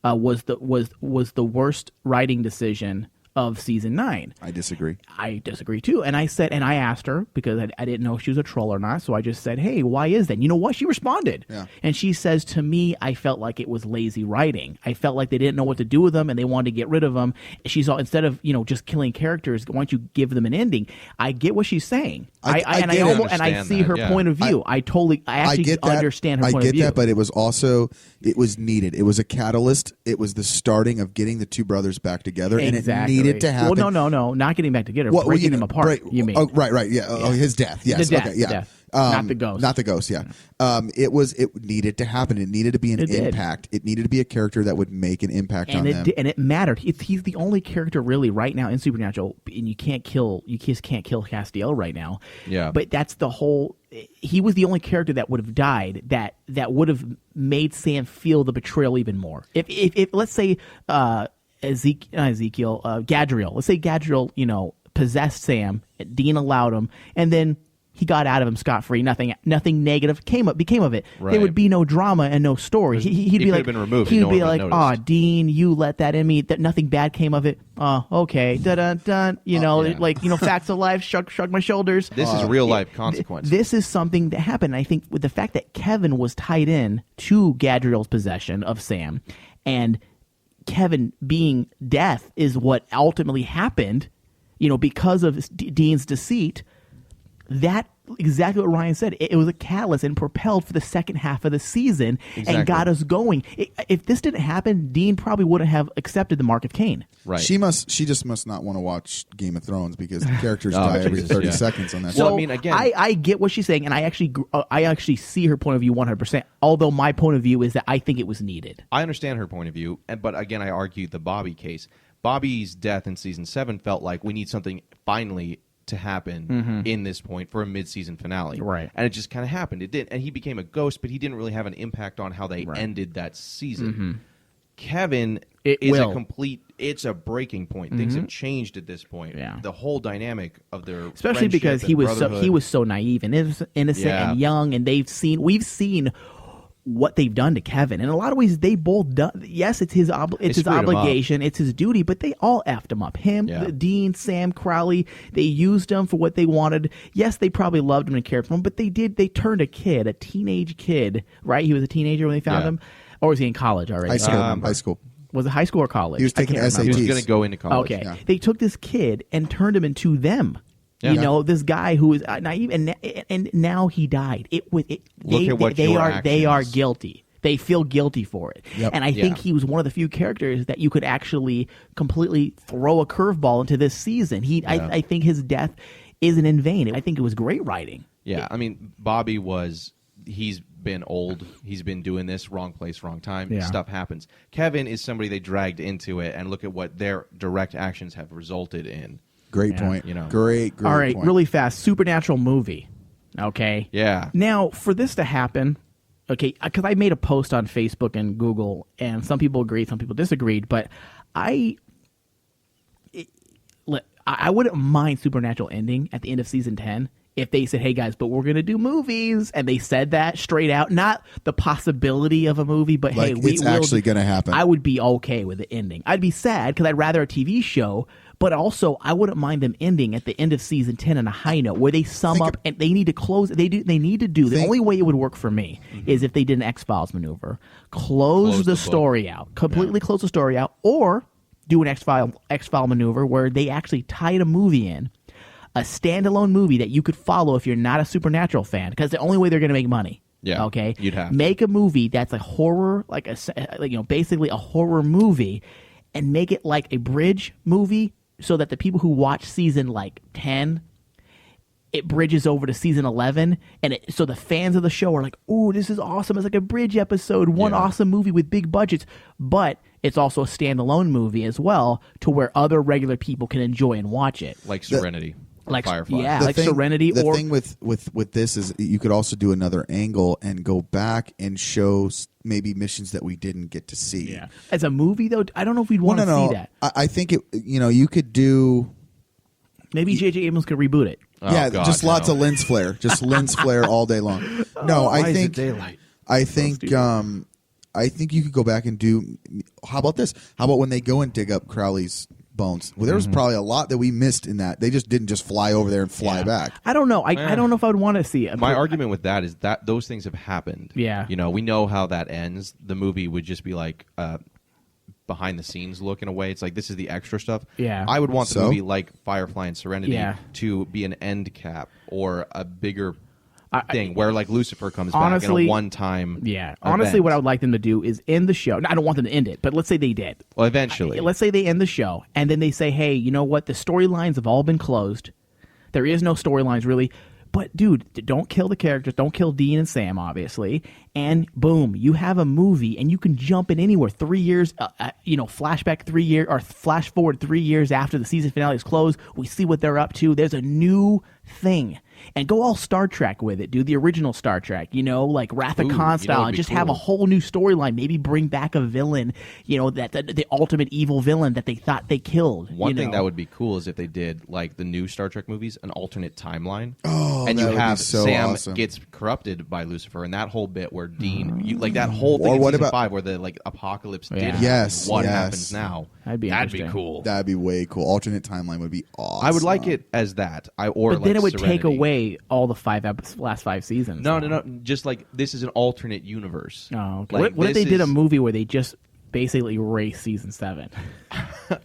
was the worst writing decision of season 9. I disagree. I disagree too. And I said, and I asked her because I didn't know if she was a troll or not. So I just said, hey, why is that? And you know what? She responded. Yeah. And she says, to me, I felt like it was lazy writing. I felt like they didn't know what to do with them and they wanted to get rid of them. She's all, instead of, just killing characters, why don't you give them an ending? I get what she's saying. I see her point of view. I actually understand her point of view. I get that, but it was needed. It was a catalyst. It was the starting of getting the two brothers back together, exactly. And it needed to happen. Well, no, not getting back together, breaking them apart. Right, you mean? Oh, right, yeah. Oh, his death. Yes, the death, okay, yeah. The death. Not the ghost. Not the ghost. Yeah. It needed to happen. It needed to be an impact. It needed to be a character that would make an impact on them. And it mattered. He's the only character really right now in Supernatural, and you just can't kill Castiel right now. Yeah. But that's the whole. He was the only character that would have died that would have made Sam feel the betrayal even more. If let's say Gadriel. Let's say Gadriel, possessed Sam. Dean allowed him, and then he got out of him scot-free. Nothing negative became of it. Right. There would be no drama and no story. He'd be like, been removed. He'd be like, "Oh, Dean, you let that in me. That nothing bad came of it. Oh, okay, dun dun. Facts of life. Shrug my shoulders. This is real life consequence. This is something that happened. I think with the fact that Kevin was tied in to Gadriel's possession of Sam, and Kevin being death is what ultimately happened. Because of Dean's deceit. That exactly what Ryan said. It was a catalyst and propelled for the second half of the season and got us going. If this didn't happen, Dean probably wouldn't have accepted the Mark of Cain. Right. She just must not want to watch Game of Thrones because the characters die every 30 seconds on that. So I mean, again, I get what she's saying, and I actually see her point of view 100%. Although my point of view is that I think it was needed. I understand her point of view, but again, I argue the Bobby case. Bobby's death in season 7 felt like we need something finally to happen in this point for a mid-season finale. Right. And it just kind of happened. It did, and he became a ghost, but he didn't really have an impact on how they ended that season. Kevin it's a breaking point. Things have changed at this point. Yeah. The whole dynamic of their especially because he was so naive and innocent and young, and we've seen what they've done to Kevin. In a lot of ways, they both done. Yes, it's his obligation, it's his duty, but they all effed him up. Dean, Sam, Crowley. They used him for what they wanted. Yes, they probably loved him and cared for him, but they turned a teenage kid. Right? He was a teenager when they found him, or was he in college already? High school. Was it high school or college? He was taking SATs. He was going to go into college. Okay, they took this kid and turned him into them. Yeah. This guy who was naive, and now he died. They are guilty. They feel guilty for it. Yep. And I think he was one of the few characters that you could actually completely throw a curveball into this season. I think his death isn't in vain. I think it was great writing. Yeah, I mean, Bobby he's been old. He's been doing this, wrong place, wrong time. Yeah. Stuff happens. Kevin is somebody they dragged into it, and look at what their direct actions have resulted in. Great point. Great All right, point. really fast. Supernatural movie. Okay. Yeah. Now, for this to happen, okay, because I made a post on Facebook and Google, and some people agreed, some people disagreed, but I wouldn't mind Supernatural ending at the end of season 10 if they said, hey guys, but we're going to do movies, and they said that straight out, not the possibility of a movie, but like, hey, it's actually going to happen. I would be okay with the ending. I'd be sad because I'd rather a TV show, but also I wouldn't mind them ending at the end of season 10 on a high note where they sum up and they need to close. The only way it would work for me is if they did an X-Files maneuver, close the story out, completely close the story out, or do an X-File maneuver where they actually tied a movie in, a standalone movie that you could follow if you're not a Supernatural fan, because the only way they're going to make money. Yeah. Okay. You'd have make a movie that's a horror, basically a horror movie, and make it like a bridge movie, so that the people who watch season 10, it bridges over to season 11, and so the fans of the show are like, "Ooh, this is awesome! It's like a bridge episode, awesome movie with big budgets." But it's also a standalone movie as well, to where other regular people can enjoy and watch it, like Serenity. Like Firefly. Yeah, Serenity. The thing with this is you could also do another angle and go back and show maybe missions that we didn't get to see. Yeah. As a movie, though, I don't know if we'd want to see that. I think you could do. Maybe J.J. Abrams could reboot it. Just lots of lens flare, just lens flare all day long. No, I think daylight. I think you could go back and do. How about this? How about when they go and dig up Crowley's bones. Well, there was probably a lot that we missed in that. They just didn't just fly over there and fly back. I don't know. I don't know if I would want to see it. My argument with that is that those things have happened. Yeah. You know, we know how that ends. The movie would just be like behind the scenes look in a way. It's like, this is the extra stuff. Yeah. I would want the movie like Firefly and Serenity Yeah. to be an end cap or a bigger thing where like Lucifer comes back honestly, in a one-time honestly event. what I would like them to do is end the show. I don't want them to end it, but let's say they did. Well, eventually. Let's say they end the show, and then they say, hey, you know what? The storylines have all been closed. There is no storylines, really. But, dude, don't kill the characters. Don't kill Dean and Sam, obviously. And, boom, you have a movie, and you can jump in anywhere. 3 years, flashback 3 years, or flash forward 3 years after the season finale is closed. We see what they're up to. There's a new thing. And go all Star Trek with it, dude. The original Star Trek, like Wrath of Khan style, and just have a whole new storyline. Maybe bring back a villain, that the ultimate evil villain that they thought they killed. One thing that would be cool is if they did, like the new Star Trek movies, an alternate timeline. Oh, and that you would have be so Sam awesome. gets corrupted by Lucifer, and that whole bit where Dean, like that whole thing in season 5 where the apocalypse did happen. What happens now? That'd be cool. That'd be way cool. Alternate timeline would be awesome. I would like it as that. But then it would Serenity. take away all the last 5 seasons. No. Just like this is an alternate universe. Oh, okay. Like, what if they did a movie where they just basically erase season 7?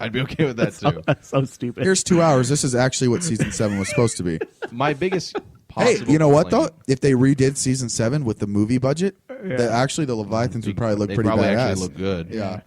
I'd be okay with that too. That's so stupid. Here's 2 hours. This is actually what season 7 was supposed to be. My biggest Hey, possible you know what though? complaint- If they redid season 7 with the movie budget, actually the Leviathans would probably look They pretty probably badass. actually look good. Yeah.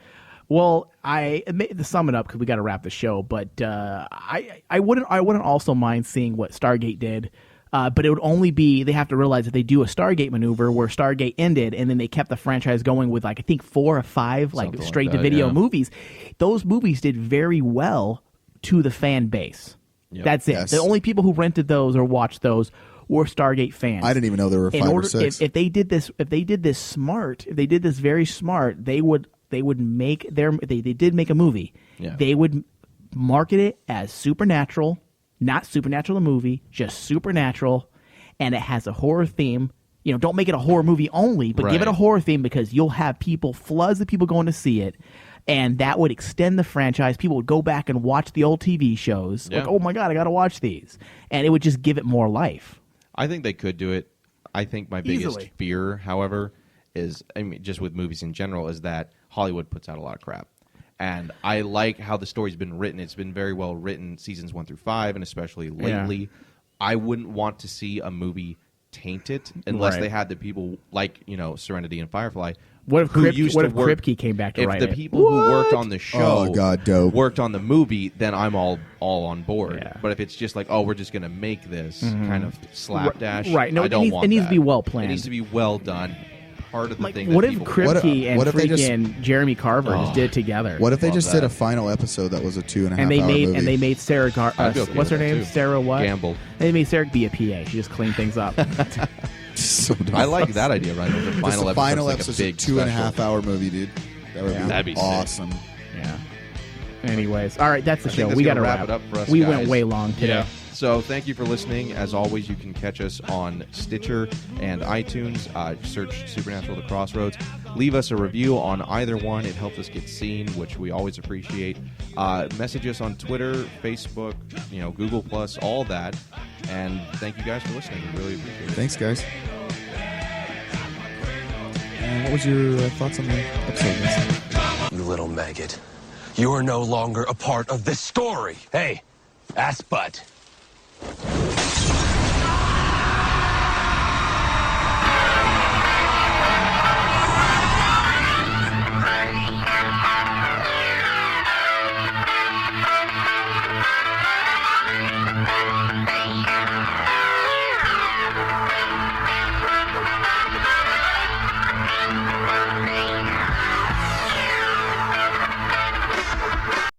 Well, to sum it up, because we got to wrap the show, but I wouldn't also mind seeing what Stargate did. But it would only be, they have to realize that they do a Stargate maneuver where Stargate ended, and then they kept the franchise going with, like, I think 4 or 5 Something like straight to that, video yeah. movies. Those movies did very well to the fan base. Yep. That's it. Yes. The only people who rented those or watched those were Stargate fans. I didn't even know there were 5 or 6. If they did this smart, if they did this very smart, they would make they did make a movie. Yeah. They would market it as Supernatural, not Supernatural the movie, just Supernatural, and it has a horror theme. Don't make it a horror movie only, but give it a Right. horror theme, because you'll have floods of people going to see it, and that would extend the franchise. People would go back and watch the old TV shows. Yeah. Like, oh my God, I got to watch these. And it would just give it more life. I think they could do it. I think my biggest Easily. fear, however, is, just with movies in general, is that Hollywood puts out a lot of crap. And I like how the story's been written. It's been very well written, seasons 1 through 5, and especially lately. Yeah. I wouldn't want to see a movie taint it unless Right. they had the people like, Serenity and Firefly. What if who Kripke, used what to if work- Kripke came back to If write the it? people who worked on the show Oh, God, dope. worked on the movie, then I'm all on board. Yeah. But if it's just like, we're just going to make this kind of slapdash, Right. No, I don't want it needs to that. be well planned. It needs to be well done. Part of the Like, thing. what that if people Kripke and what if they just- freaking Jeremy Carver just did it together? What if they Love just did that. a final episode that was a 2.5 and they hour made movie? Sarah I'd be okay what's her with that, name? too. Sarah what? Gamble. They made Sarah be a PA. She just cleaned things up. So dumb. I like that idea, right? The Just final the final episode's episode's like a a big 2.5 special. hour movie, dude. That would Yeah. That'd be be sick. awesome. Yeah. Anyways, all right, that's the I think show. that's We got gonna to wrap it up for us, We guys. went way long today. Yeah. So thank you for listening. As always, you can catch us on Stitcher and iTunes. Search Supernatural: The Crossroads. Leave us a review on either one. It helps us get seen, which we always appreciate. Message us on Twitter, Facebook, Google Plus, all that. And thank you guys for listening. We really appreciate it. Thanks, guys. And what was your thoughts on the episode, guys? You little maggot. You are no longer a part of this story. Hey, ass butt.